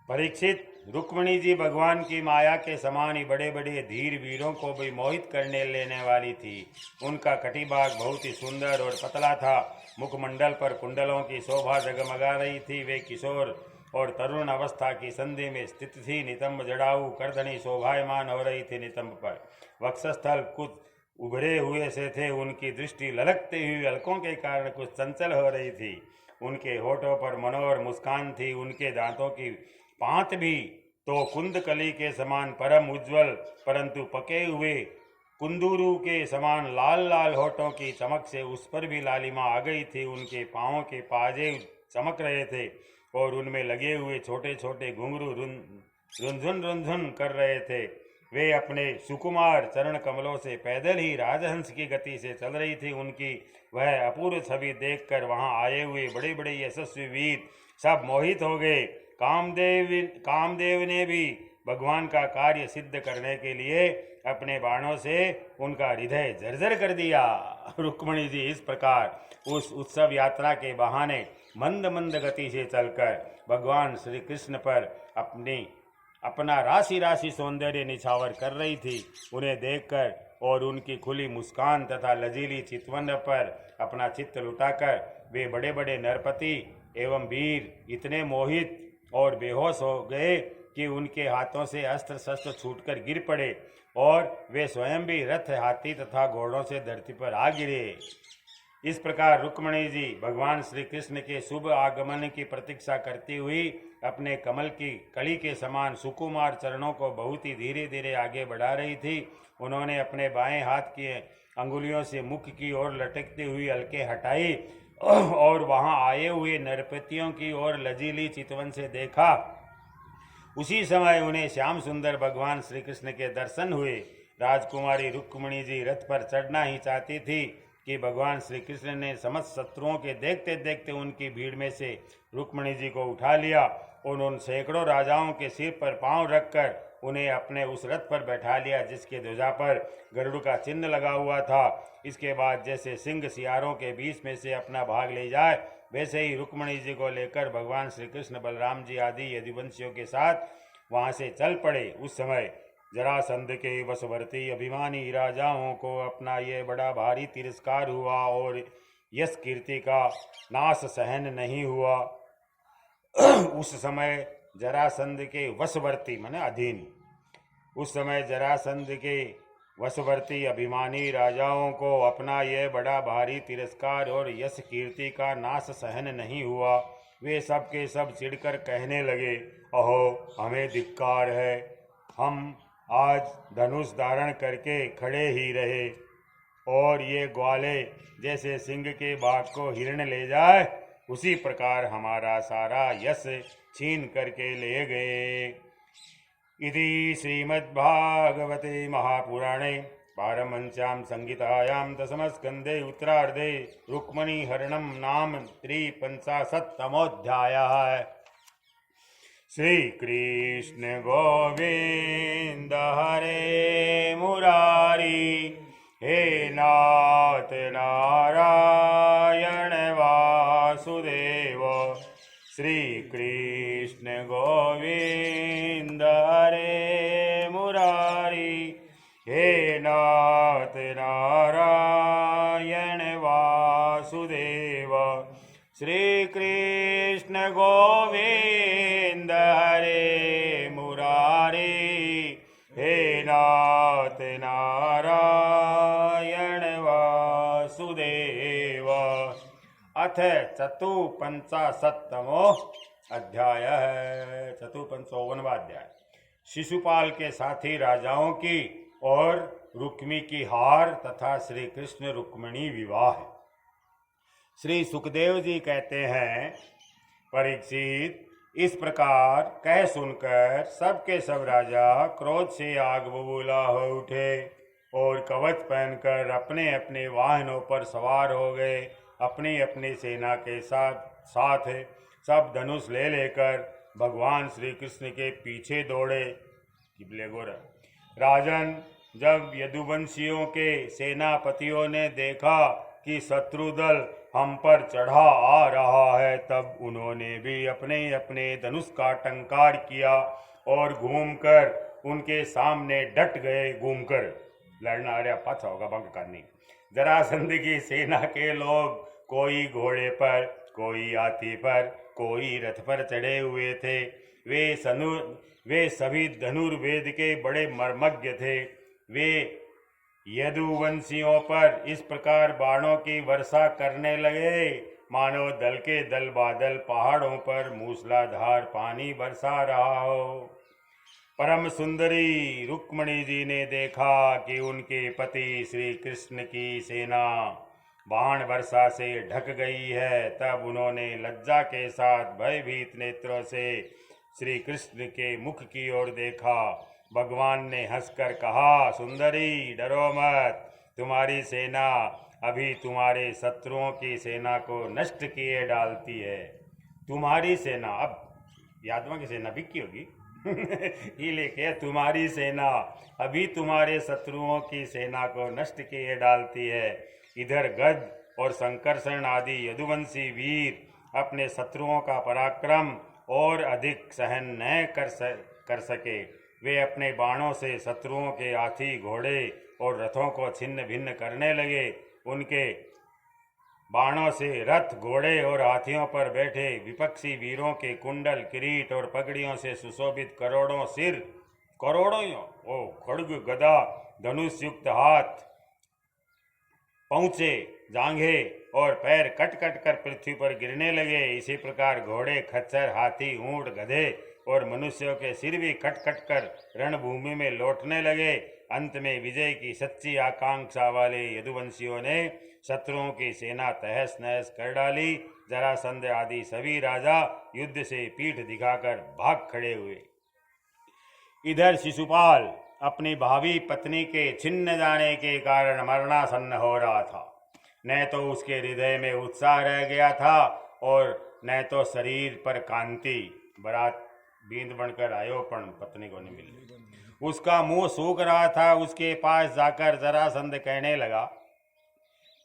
परीक्षित, रुक्मिणी जी भगवान की माया के समान ही बड़े बड़े धीर वीरों को भी मोहित करने लेने वाली थी। उनका कटिभाग बहुत ही सुंदर और पतला था। मुखमंडल पर कुंडलों की शोभा जगमगा रही थी। वे किशोर और तरुण अवस्था की संधि में स्थित थी। नितंब जड़ाऊ करधनी शोभायमान हो रही थी। नितंब पर वक्षस्थल कुछ उभरे हुए से थे। उनकी दृष्टि ललकती हुई अलकों के कारण कुछ चंचल हो रही थी। उनके होठों पर मनोहर मुस्कान थी। उनके दांतों की पांत भी तो कुंदकली के समान परम उज्ज्वल, परंतु पके हुए कुंदूरू के समान लाल लाल होठों की चमक से उस पर भी लालिमा आ गई थी। उनके पाँवों के पाजे चमक रहे थे और उनमें लगे हुए छोटे छोटे घुंघरू रुंझुन कर रहे थे। वे अपने सुकुमार चरण कमलों से पैदल ही राजहंस की गति से चल रही थी। उनकी वह अपूर्व छवि देखकर वहां आए हुए बड़े बड़े यशस्वी वीर सब मोहित हो गए। कामदेव ने भी भगवान का कार्य सिद्ध करने के लिए अपने बाणों से उनका हृदय जर्जर कर दिया। रुक्मिणी जी इस प्रकार उस उत्सव यात्रा के बहाने मंद मंद गति से चलकर भगवान श्री कृष्ण पर अपना राशि राशि सौंदर्य निछावर कर रही थी। उन्हें देखकर और उनकी खुली मुस्कान तथा लजीली चितवन पर अपना चित्त लुटाकर वे बड़े बड़े नरपति एवं वीर इतने मोहित और बेहोश हो गए कि उनके हाथों से अस्त्र शस्त्र छूटकर गिर पड़े और वे स्वयं भी रथ, हाथी तथा घोड़ों से धरती पर आ गिरे। इस प्रकार रुक्मिणी जी भगवान श्री कृष्ण के शुभ आगमन की प्रतीक्षा करती हुई अपने कमल की कली के समान सुकुमार चरणों को बहुत ही धीरे धीरे आगे बढ़ा रही थी। उन्होंने अपने बाएं हाथ की अंगुलियों से मुख की ओर लटकती हुई अलके हटाई और वहां आए हुए नरपतियों की ओर लजीली चितवन से देखा। उसी समय उन्हें श्याम सुंदर भगवान श्री कृष्ण के दर्शन हुए। राजकुमारी रुक्मिणी जी रथ पर चढ़ना ही चाहती थी कि भगवान श्री कृष्ण ने समस्त शत्रुओं के देखते देखते उनकी भीड़ में से रुक्मिणी जी को उठा लिया और उन सैकड़ों राजाओं के सिर पर पांव रखकर उन्हें अपने उस रथ पर बैठा लिया जिसके ध्वजा पर गरुड़ का चिन्ह लगा हुआ था। इसके बाद जैसे सिंह सियारों के बीच में से अपना भाग ले जाए वैसे ही रुक्मिणी जी को लेकर भगवान श्री कृष्ण बलराम जी आदि यदुवंशियों के साथ वहां से चल पड़े। उस समय जरासंध के वशवर्ती अभिमानी राजाओं को अपना ये बड़ा भारी तिरस्कार हुआ और यश कीर्ति का नाश सहन नहीं हुआ। उस समय जरासंध के वशवर्ती माने अधीन, उस समय जरासंध के वशवर्ती अभिमानी राजाओं को अपना यह बड़ा भारी तिरस्कार और यश कीर्ति का नाश सहन नहीं हुआ। वे सब के सब चिढ़कर कहने लगे, अहो हमें धिक्कार है, हम आज धनुष धारण करके खड़े ही रहे और ये ग्वाले जैसे सिंह के बाघ को हिरण ले जाए उसी प्रकार हमारा सारा यश छीन करके ले गए। इति श्रीमद्भागवते महापुराणे पारमहंस्यां संहितायां दशमस्कन्धे उत्तरार्धे रुक्मिणीहरणं नाम 53तमोऽध्यायः। श्रीकृष्ण गोविंद हरे मुरारी, हे नाथ नारायण वासुदेव। श्रीकृष्ण गोविंद हरे मुरारी, हे नाथ नारायण वासुदेव। श्रीकृष्ण गोविंद हरे मुरारी, हे नाथ नारायण वासुदेव। वसुदेव। अथ चतुपंचाशत्तमो अध्याय है, 54वां अध्याय। शिशुपाल के साथी राजाओं की और रुक्मी की हार तथा श्री कृष्ण रुक्मिणी विवाह। श्री सुखदेव जी कहते हैं, परीक्षित, इस प्रकार कह सुनकर सबके सब राजा क्रोध से आग बबूला हो उठे और कवच पहनकर अपने अपने वाहनों पर सवार हो गए। अपनी अपनी सेना के साथ सब धनुष ले लेकर भगवान श्री कृष्ण के पीछे दौड़े। राजन, जब यदुवंशियों के सेनापतियों ने देखा कि शत्रु दल हम पर चढ़ा आ रहा है, तब उन्होंने भी अपने अपने धनुष का टंकार किया और घूमकर उनके सामने डट गए। घूमकर लड़ना, अरे पाछा होगा बंक करनी। जरासंध की सेना के लोग कोई घोड़े पर, कोई हाथी पर, कोई रथ पर चढ़े हुए थे। वे सभी धनुर्वेद के बड़े मर्मज्ञ थे। वे यदुवंशियों पर इस प्रकार बाणों की वर्षा करने लगे मानो दल के दल बादल पहाड़ों पर मूसलाधार पानी बरसा रहा हो। परम सुंदरी रुक्मिणी जी ने देखा कि उनके पति श्री कृष्ण की सेना बाण वर्षा से ढक गई है। तब उन्होंने लज्जा के साथ भयभीत नेत्रों से श्री कृष्ण के मुख की ओर देखा। भगवान ने हंसकर कहा, सुंदरी डरो मत, तुम्हारी सेना अभी तुम्हारे शत्रुओं की सेना को नष्ट किए डालती है। तुम्हारी सेना, अब यादवा की सेना बिकी होगी ये लेके, तुम्हारी सेना अभी तुम्हारे शत्रुओं की सेना को नष्ट किए डालती है। इधर गद और संकर्षण आदि यदुवंशी वीर अपने शत्रुओं का पराक्रम और अधिक सहन न कर सके। वे अपने बाणों से शत्रुओं के हाथी, घोड़े और रथों को छिन्न भिन्न करने लगे। उनके बाणों से रथ, घोड़े और हाथियों पर बैठे विपक्षी वीरों के कुंडल, किरीट और पगड़ियों से सुशोभित करोड़ों सिर, खड्ग, गदा, धनुष युक्त हाथ, पहुँचे, जांघे और पैर कट कट कर पृथ्वी पर गिरने लगे। इसी प्रकार घोड़े, खच्चर, हाथी, ऊंट, गधे और मनुष्यों के सिर भी कट कट कर रणभूमि में लौटने लगे। अंत में विजय की सच्ची आकांक्षा वाले यदुवंशियों ने शत्रुओं की सेना तहस नहस कर डाली। जरासंध आदि सभी राजा युद्ध से पीठ दिखाकर भाग खड़े हुए। इधर शिशुपाल अपनी भावी पत्नी के छिन्न जाने के कारण मरणासन्न हो रहा था। न तो उसके हृदय में उत्साह रह गया था और न तो शरीर पर कांति। बरात बींद बनकर आयो पण पत्नी को नहीं मिली। उसका मुंह सूख रहा था। उसके पास जाकर जरासंध कहने लगा,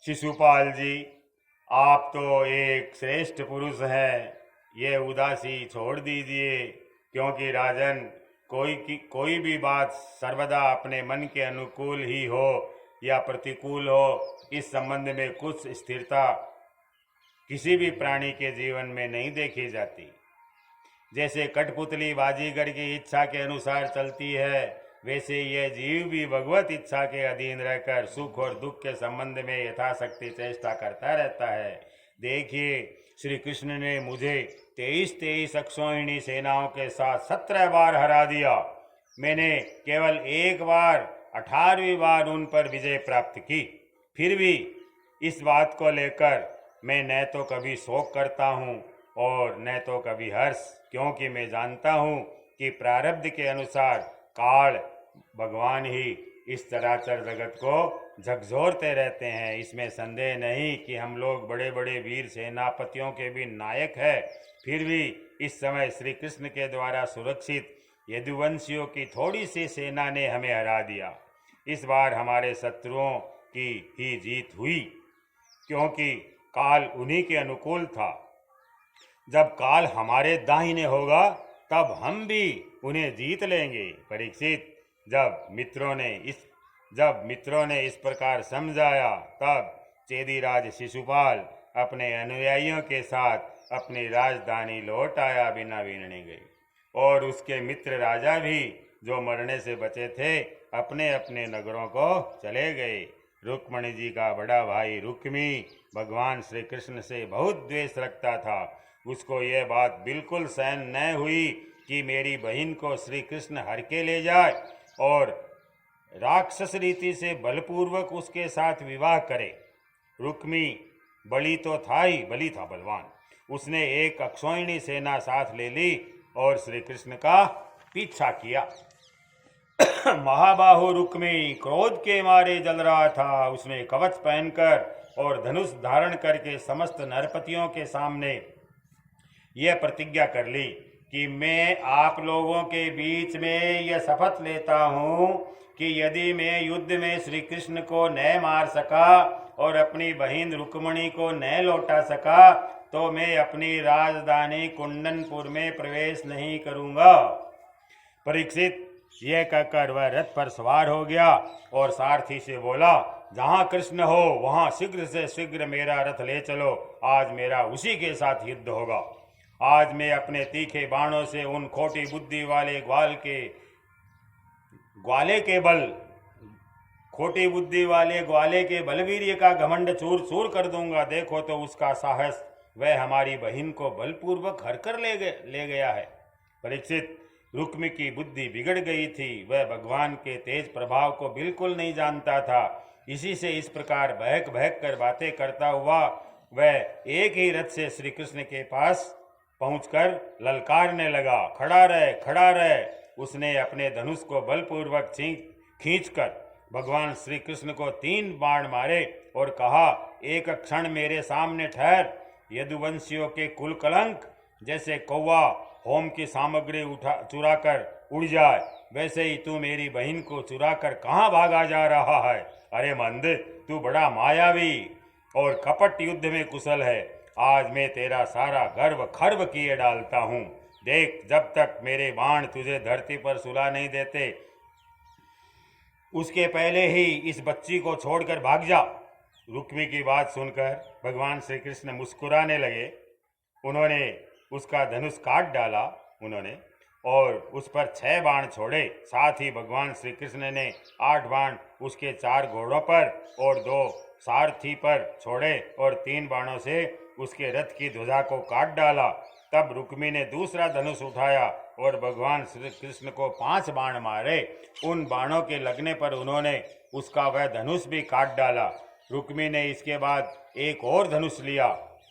शिशुपाल जी, आप तो एक श्रेष्ठ पुरुष हैं, ये उदासी छोड़ दीजिए, क्योंकि राजन, कोई भी बात सर्वदा अपने मन के अनुकूल ही हो या प्रतिकूल हो, इस संबंध में कुछ स्थिरता किसी भी प्राणी के जीवन में नहीं देखी जाती। जैसे कठपुतली बाजीगर की इच्छा के अनुसार चलती है, वैसे यह जीव भी भगवत इच्छा के अधीन रहकर सुख और दुख के संबंध में यथाशक्ति चेष्टा करता रहता है। देखिए, श्री कृष्ण ने मुझे 23 अक्षौहिणी सेनाओं के साथ 17 बार हरा दिया। मैंने केवल एक बार 18वीं बार उन पर विजय प्राप्त की। फिर भी इस बात को लेकर मैं न तो कभी शोक करता हूँ और न तो कभी हर्ष, क्योंकि मैं जानता हूँ कि प्रारब्ध के अनुसार काल भगवान ही इस चराचर जगत को झकझोरते रहते हैं। इसमें संदेह नहीं कि हम लोग बड़े बड़े वीर सेनापतियों के भी नायक हैं। फिर भी इस समय श्री कृष्ण के द्वारा सुरक्षित यदुवंशियों की थोड़ी सी सेना ने हमें हरा दिया। इस बार हमारे शत्रुओं की ही जीत हुई, क्योंकि काल उन्हीं के अनुकूल था। जब काल हमारे दाहिने होगा तब हम भी उन्हें जीत लेंगे। परीक्षित, जब मित्रों ने इस प्रकार समझाया, तब चेदीराज शिशुपाल अपने अनुयायियों के साथ अपनी राजधानी लौट आया बिना विनने गए, और उसके मित्र राजा भी जो मरने से बचे थे अपने अपने नगरों को चले गए। रुक्मणी जी का बड़ा भाई रुक्मी भगवान श्री कृष्ण से बहुत द्वेष रखता था। उसको यह बात बिल्कुल सहन न हुई कि मेरी बहन को श्री कृष्ण हर के ले जाए और राक्षस रीति से बलपूर्वक उसके साथ विवाह करे। रुक्मी बलि तो था ही, बलि था बलवान। उसने एक अक्षौहिणी सेना साथ ले ली और श्री कृष्ण का पीछा किया। महाबाहु रुक्मी क्रोध के मारे जल रहा था। उसने कवच पहनकर और धनुष धारण करके समस्त नरपतियों के सामने यह प्रतिज्ञा कर ली कि मैं आप लोगों के बीच में यह शपथ लेता हूँ कि यदि मैं युद्ध में श्री कृष्ण को न मार सका और अपनी बहन रुक्मणी को न लौटा सका तो मैं अपनी राजधानी कुंदनपुर में प्रवेश नहीं करूँगा। परीक्षित यह कहकर वह रथ पर सवार हो गया और सारथी से बोला, जहाँ कृष्ण हो वहाँ शीघ्र से शीघ्र मेरा रथ ले चलो। आज मेरा उसी के साथ युद्ध होगा। आज मैं अपने तीखे बाणों से उन खोटी बुद्धि वाले ग्वाले के बलवीर्य का घमंड चूर चूर कर दूंगा। देखो तो उसका साहस, वह हमारी बहन को बलपूर्वक हरकर ले गया है। परीक्षित, रुक्मी की बुद्धि बिगड़ गई थी। वह भगवान के तेज प्रभाव को बिल्कुल नहीं जानता था। इसी से इस प्रकार बहक बहक कर बातें करता हुआ वह एक ही रथ से श्री कृष्ण के पास पहुंचकर ललकारने लगा, खड़ा रहे, खड़ा रहे। उसने अपने धनुष को बलपूर्वक खींचकर भगवान श्री कृष्ण को 3 बाण मारे और कहा, एक क्षण मेरे सामने ठहर। यदुवंशियों के कुल कलंक जैसे कौवा होम की सामग्री चुरा कर उड़ जाए, वैसे ही तू मेरी बहन को चुरा कर कहाँ भागा जा रहा है? अरे मंद, तू बड़ा मायावी और कपट युद्ध में कुशल है। आज मैं तेरा सारा गर्व खर्व किए डालता हूँ। देख, जब तक मेरे बाण तुझे धरती पर सुला नहीं देते उसके पहले ही इस बच्ची को छोड़कर भाग जा। रुक्मी की बात सुनकर भगवान श्री कृष्ण मुस्कुराने लगे। उन्होंने उसका धनुष काट डाला और उस पर 6 बाण छोड़े। साथ ही भगवान श्री कृष्ण ने 8 बाण उसके 4 घोड़ों पर और 2 सारथी पर छोड़े और 3 बाणों से उसके रथ की ध्वजा को काट डाला। तब रुक्मी ने दूसरा धनुष उठाया और भगवान श्री कृष्ण को 5 बाण मारे। उन बाणों के लगने पर उन्होंने उसका वह धनुष भी काट डाला। रुक्मी ने इसके बाद एक और धनुष लिया,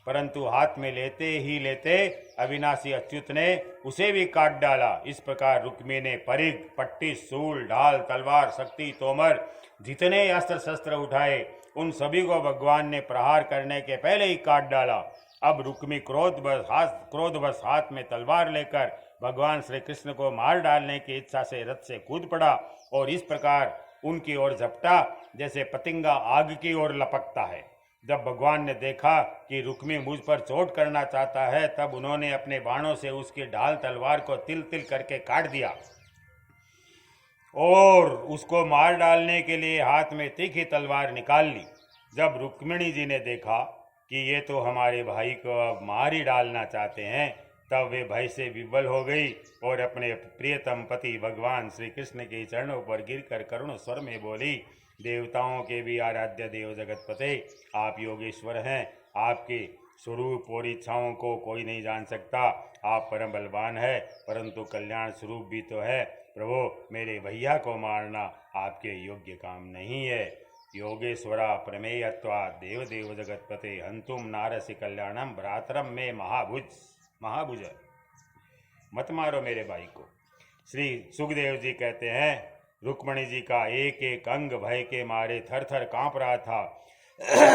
परंतु हाथ में लेते ही लेते अविनाशी अच्युत ने उसे भी काट डाला। इस प्रकार रुक्मी ने परिघ, पट्टी, सूल, ढाल, तलवार, शक्ति, तोमर जितने अस्त्र शस्त्र उठाए उन सभी को भगवान ने प्रहार करने के पहले ही काट डाला। अब रुक्मी क्रोधवश हाथ में तलवार लेकर भगवान श्री कृष्ण को मार डालने की इच्छा से रथ से कूद पड़ा और इस प्रकार उनकी ओर झपटा जैसे पतंगा आग की ओर लपकता है। जब भगवान ने देखा कि रुक्मी मुझ पर चोट करना चाहता है, तब उन्होंने अपने बाणों से उसकी ढाल तलवार को तिल तिल करके काट दिया और उसको मार डालने के लिए हाथ में तीखी तलवार निकाल ली। जब रुक्मिणी जी ने देखा कि ये तो हमारे भाई को अब मार ही डालना चाहते हैं, तब वे भय से विह्वल हो गई और अपने प्रियतम पति भगवान श्री कृष्ण के चरणों पर गिरकर करुण स्वर में बोली, देवताओं के भी आराध्य देव जगतपते, आप योगेश्वर हैं। आपके स्वरूप और इच्छाओं को कोई नहीं जान सकता। आप परम बलवान है, परंतु कल्याण स्वरूप भी तो है। प्रभु, मेरे भैया को मारना आपके योग्य काम नहीं है। योगेश्वरा प्रमेयत्वा देव देव जगतपते हंतुम नारसी कल्याणम भ्रातरम में महाभुज। मत मारो मेरे भाई को। श्री सुखदेव जी कहते हैं, रुक्मणी जी का एक एक अंग भय के मारे थर थर कांप रहा था।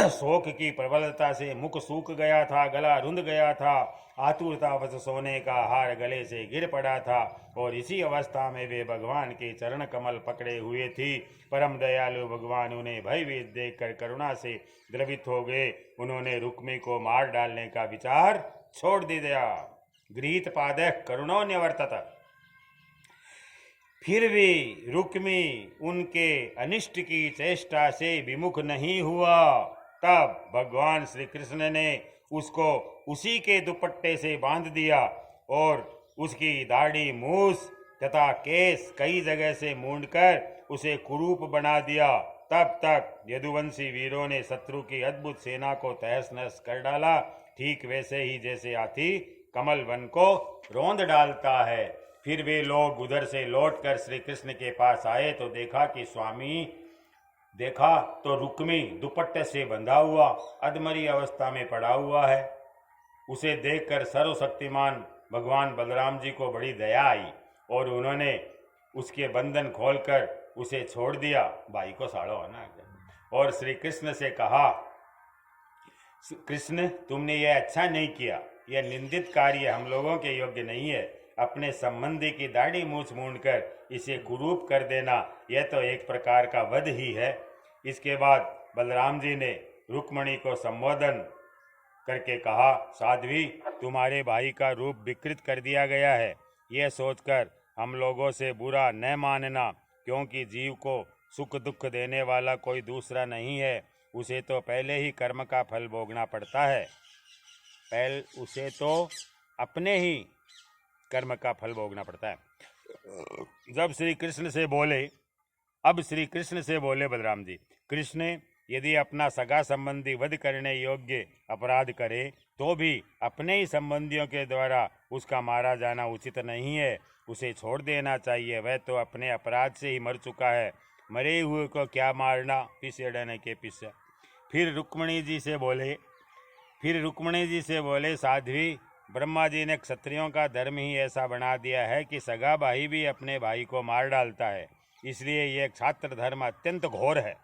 शोक की प्रबलता से मुख सूख गया था, गला रुंध गया था। आतुरतावश सोने का हार गले से गिर पड़ा था और इसी अवस्था में वे भगवान के चरण कमल पकड़े हुए थी। परम दयालु भगवान उन्हें भयभीत देखकर करुणा से द्रवित हो गए। उन्होंने रुक्मी को मार डालने का विचार छोड़ दिया। गृहीत पादः करुणो निवर्तत। फिर भी रुक्मी उनके अनिष्ट की चेष्टा से विमुख नहीं हुआ। तब भगवान श्री कृष्ण ने उसको उसी के दुपट्टे से बांध दिया और उसकी दाढ़ी, मूछ तथा केस कई जगह से मूंडकर उसे कुरूप बना दिया। तब तक यदुवंशी वीरों ने शत्रु की अद्भुत सेना को तहस नहस कर डाला, ठीक वैसे ही जैसे हाथी कमल वन को रौंद डालता है। फिर वे लोग उधर से लौटकर श्री कृष्ण के पास आए तो देखा तो रुक्मी दुपट्टे से बंधा हुआ अधमरी अवस्था में पड़ा हुआ है। उसे देखकर सर्वशक्तिमान भगवान बलराम जी को बड़ी दया आई और उन्होंने उसके बंधन खोलकर उसे छोड़ दिया। भाई को साड़ो है ना। और श्री कृष्ण से कहा, कृष्ण तुमने यह अच्छा नहीं किया, यह निंदित कार्य हम लोगों के योग्य नहीं है। अपने संबंधी की दाढ़ी मूछ मूंढकर इसे कुरूप कर देना, यह तो एक प्रकार का वध ही है। इसके बाद बलराम जी ने रुक्मणी को संबोधन करके कहा, साध्वी तुम्हारे भाई का रूप विकृत कर दिया गया है। यह सोचकर हम लोगों से बुरा न मानना, क्योंकि जीव को सुख दुख देने वाला कोई दूसरा नहीं है। उसे तो पहले ही कर्म का फल भोगना पड़ता है। उसे तो अपने ही कर्म का फल भोगना पड़ता है। अब श्री कृष्ण से बोले बलराम जी, कृष्ण यदि अपना सगा संबंधी वध करने योग्य अपराध करे तो भी अपने ही संबंधियों के द्वारा उसका मारा जाना उचित नहीं है। उसे छोड़ देना चाहिए। वह तो अपने अपराध से ही मर चुका है। मरे हुए को क्या मारना, पीछे डरने के पीछे। फिर रुक्मणी जी से बोले, साध्वी ब्रह्मा जी ने क्षत्रियों का धर्म ही ऐसा बना दिया है कि सगा भाई भी अपने भाई को मार डालता है। इसलिए यह क्षात्र धर्म अत्यंत घोर है।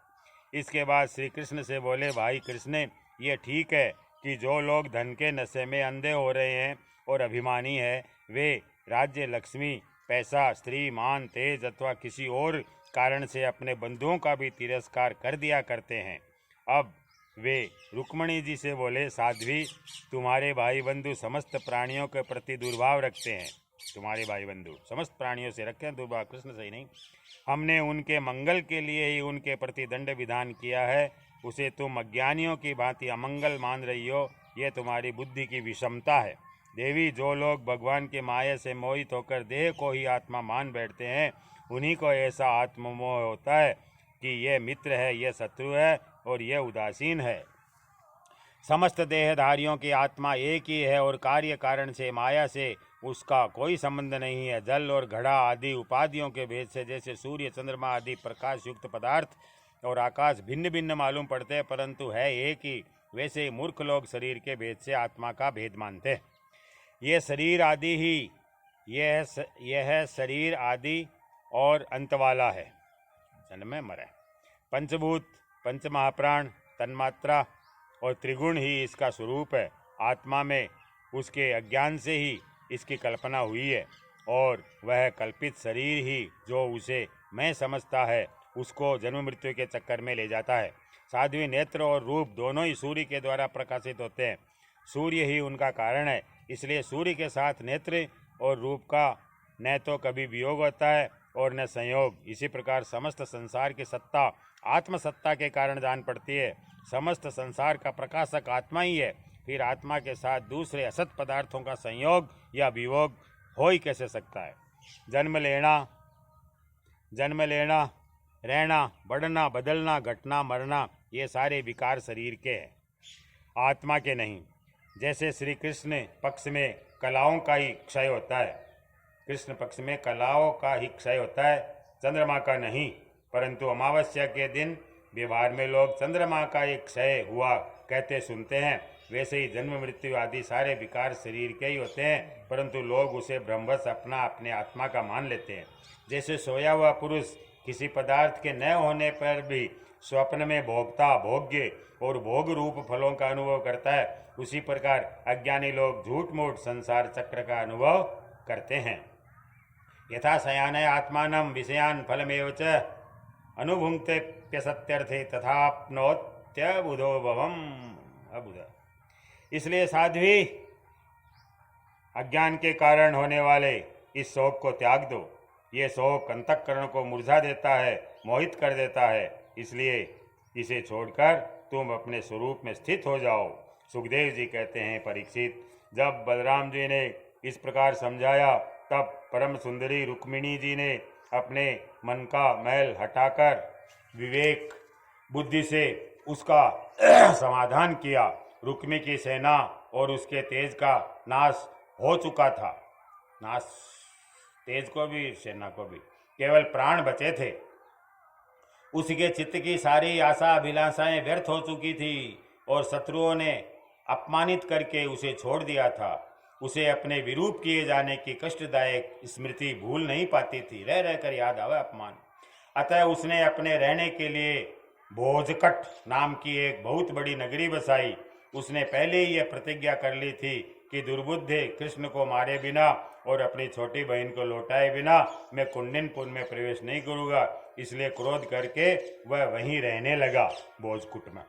इसके बाद श्री कृष्ण से बोले, भाई कृष्ण ये ठीक है कि जो लोग धन के नशे में अंधे हो रहे हैं और अभिमानी है, वे राज्य, लक्ष्मी, पैसा, स्त्री, मान, तेज अथवा किसी और कारण से अपने बंधुओं का भी तिरस्कार कर दिया करते हैं। अब वे रुक्मणी जी से बोले, साध्वी तुम्हारे भाई बंधु समस्त प्राणियों के प्रति दुर्भाव रखते हैं। तुम्हारे भाई बंधु समस्त प्राणियों से रखते हैं दुर्भाव, कृष्ण सही नहीं। हमने उनके मंगल के लिए ही उनके प्रति दंड विधान किया है। उसे तुम अज्ञानियों की भांति अमंगल मान रही हो। यह तुम्हारी बुद्धि की विषमता है। देवी, जो लोग भगवान के माया से मोहित होकर देह को ही आत्मा मान बैठते हैं, उन्हीं को ऐसा आत्ममोह होता है कि यह मित्र है, यह शत्रु है और यह उदासीन है। समस्त देहधारियों की आत्मा एक ही है और कार्य कारण से माया से उसका कोई संबंध नहीं है। जल और घड़ा आदि उपाधियों के भेद से जैसे सूर्य, चंद्रमा आदि प्रकाश युक्त पदार्थ और आकाश भिन्न भिन्न मालूम पड़ते हैं, परंतु है एक ही, वैसे ही मूर्ख लोग शरीर के भेद से आत्मा का भेद मानते हैं। यह शरीर आदि और अंत वाला है, जन्म में मरे। पंचभूत, पंच महाप्राण, तन्मात्रा और त्रिगुण ही इसका स्वरूप है। आत्मा में उसके अज्ञान से ही इसकी कल्पना हुई है और वह कल्पित शरीर ही जो उसे मैं समझता है, उसको जन्म मृत्यु के चक्कर में ले जाता है। साध्वी, नेत्र और रूप दोनों ही सूर्य के द्वारा प्रकाशित होते हैं। सूर्य ही उनका कारण है। इसलिए सूर्य के साथ नेत्र और रूप का न तो कभी वियोग होता है और न संयोग। इसी प्रकार समस्त संसार की सत्ता आत्मसत्ता के कारण जान पड़ती है। समस्त संसार का प्रकाशक आत्मा ही है। फिर आत्मा के साथ दूसरे असत पदार्थों का संयोग या वियोग हो ही कैसे सकता है। जन्म लेना, रहना, बढ़ना, बदलना, घटना, मरना, ये सारे विकार शरीर के हैं, आत्मा के नहीं। जैसे श्री कृष्ण पक्ष में कलाओं का ही क्षय होता है, कृष्ण पक्ष में कलाओं का ही क्षय होता है, चंद्रमा का नहीं। परंतु अमावस्या के दिन व्यवहार में लोग चंद्रमा का एक क्षय हुआ कहते सुनते हैं। वैसे ही जन्म मृत्यु आदि सारे विकार शरीर के ही होते हैं, परंतु लोग उसे ब्रह्मवश अपने आत्मा का मान लेते हैं। जैसे सोया हुआ पुरुष किसी पदार्थ के न होने पर भी स्वप्न में भोग्य और भोग रूप फलों का अनुभव करता है, उसी प्रकार अज्ञानी लोग झूठ मूठ संसार चक्र का अनुभव करते हैं। यथा शयानय आत्मानं विषयान फलमेव च अनुभुंक्ते प्यसत्यर्थे तथाप्नोत्यबुधो भवम अबुध। इसलिए साध्वी, अज्ञान के कारण होने वाले इस शोक को त्याग दो। ये शोक अंतःकरण को मुरझा देता है, मोहित कर देता है। इसलिए इसे छोड़कर तुम अपने स्वरूप में स्थित हो जाओ। सुखदेव जी कहते हैं, परीक्षित, जब बलराम जी ने इस प्रकार समझाया तब परम सुंदरी रुक्मिणी जी ने अपने मन का मैल हटाकर विवेक बुद्धि से उसका समाधान किया। रुक्मी की सेना और उसके तेज का नाश हो चुका था। नाश, तेज को भी सेना को भी, केवल प्राण बचे थे। उसके चित्त की सारी आशा अभिलाषाएं व्यर्थ हो चुकी थी और शत्रुओं ने अपमानित करके उसे छोड़ दिया था। उसे अपने विरूप किए जाने की कष्टदायक स्मृति भूल नहीं पाती थी, रह रहकर याद आवा अपमान। अतः उसने अपने रहने के लिए भोजकट नाम की एक बहुत बड़ी नगरी बसाई। उसने पहले ही यह प्रतिज्ञा कर ली थी कि दुर्बुद्धे कृष्ण को मारे बिना और अपनी छोटी बहन को लौटाए बिना मैं कुंडिनपुर में प्रवेश नहीं करूँगा। इसलिए क्रोध करके वह वहीं रहने लगा, भोजकुट में।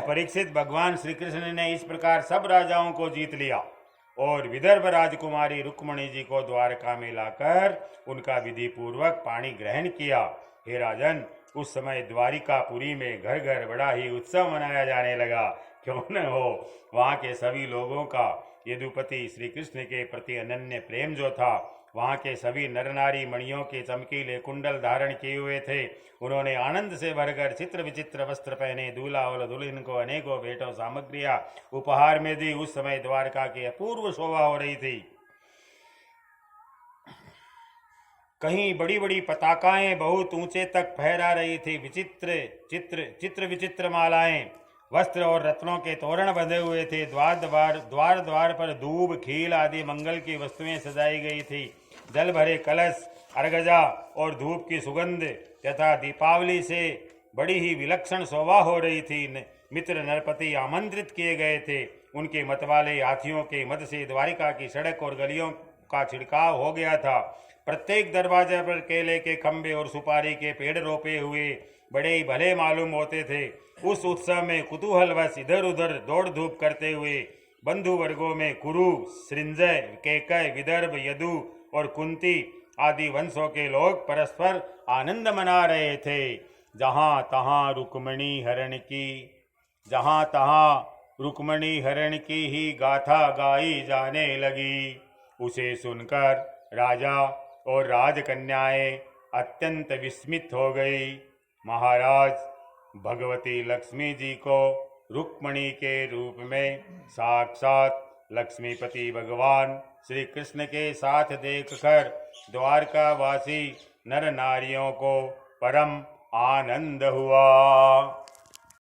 परीक्षित, भगवान श्री कृष्ण ने इस प्रकार सब राजाओं को जीत लिया और विदर्भ राजकुमारी रुक्मणी जी को द्वारका में लाकर उनका विधि पूर्वक पाणी ग्रहण किया। हे राजन, उस समय द्वारिकापुरी में घर घर बड़ा ही उत्सव मनाया जाने लगा। क्यों न हो, वहाँ के सभी लोगों का यदुपति श्री कृष्ण के प्रति अनन्य प्रेम जो था। वहाँ के सभी नर नारी मणियों के चमकीले कुंडल धारण किए हुए थे। उन्होंने आनंद से भरकर चित्र विचित्र वस्त्र पहने दूल्हा और दुल्हन को अनेकों भेंटों सामग्रियां उपहार में दी। उस समय द्वारका की अपूर्व शोभा हो रही थी। कहीं बड़ी बड़ी पताकाएं बहुत ऊंचे तक फहरा रही थी। चित्र विचित्र मालाएं, वस्त्र और रत्नों के तोरण बंधे हुए थे। द्वार द्वार पर दूब, खील आदि मंगल की वस्तुएं सजाई गई थी। जल भरे कलश, अर्गजा और धूप की सुगंध तथा दीपावली से बड़ी ही विलक्षण शोभा हो रही थी। मित्र नरपति आमंत्रित किए गए थे। उनके मतवाले हाथियों के मद से द्वारिका की सड़क और गलियों का छिड़काव हो गया था। प्रत्येक दरवाजे पर केले के खंभे और सुपारी के पेड़ रोपे हुए बड़े ही भले मालूम होते थे। उस उत्सव में कुतूहलवश इधर उधर दौड़ धूप करते हुए बंधु वर्गों में कुरु, सृंजय, केकय, विदर्भ, यदु और कुंती आदि वंशों के लोग परस्पर आनंद मना रहे थे। जहाँ तहाँ रुक्मणी हरण की ही गाथा गाई जाने लगी। उसे सुनकर राजा और राजकन्याएं अत्यंत विस्मित हो गई। महाराज, भगवती लक्ष्मी जी को रुक्मणी के रूप में साक्षात लक्ष्मीपति भगवान श्री कृष्ण के साथ देखकर द्वारकावासी नर नारियों को परम आनंद हुआ।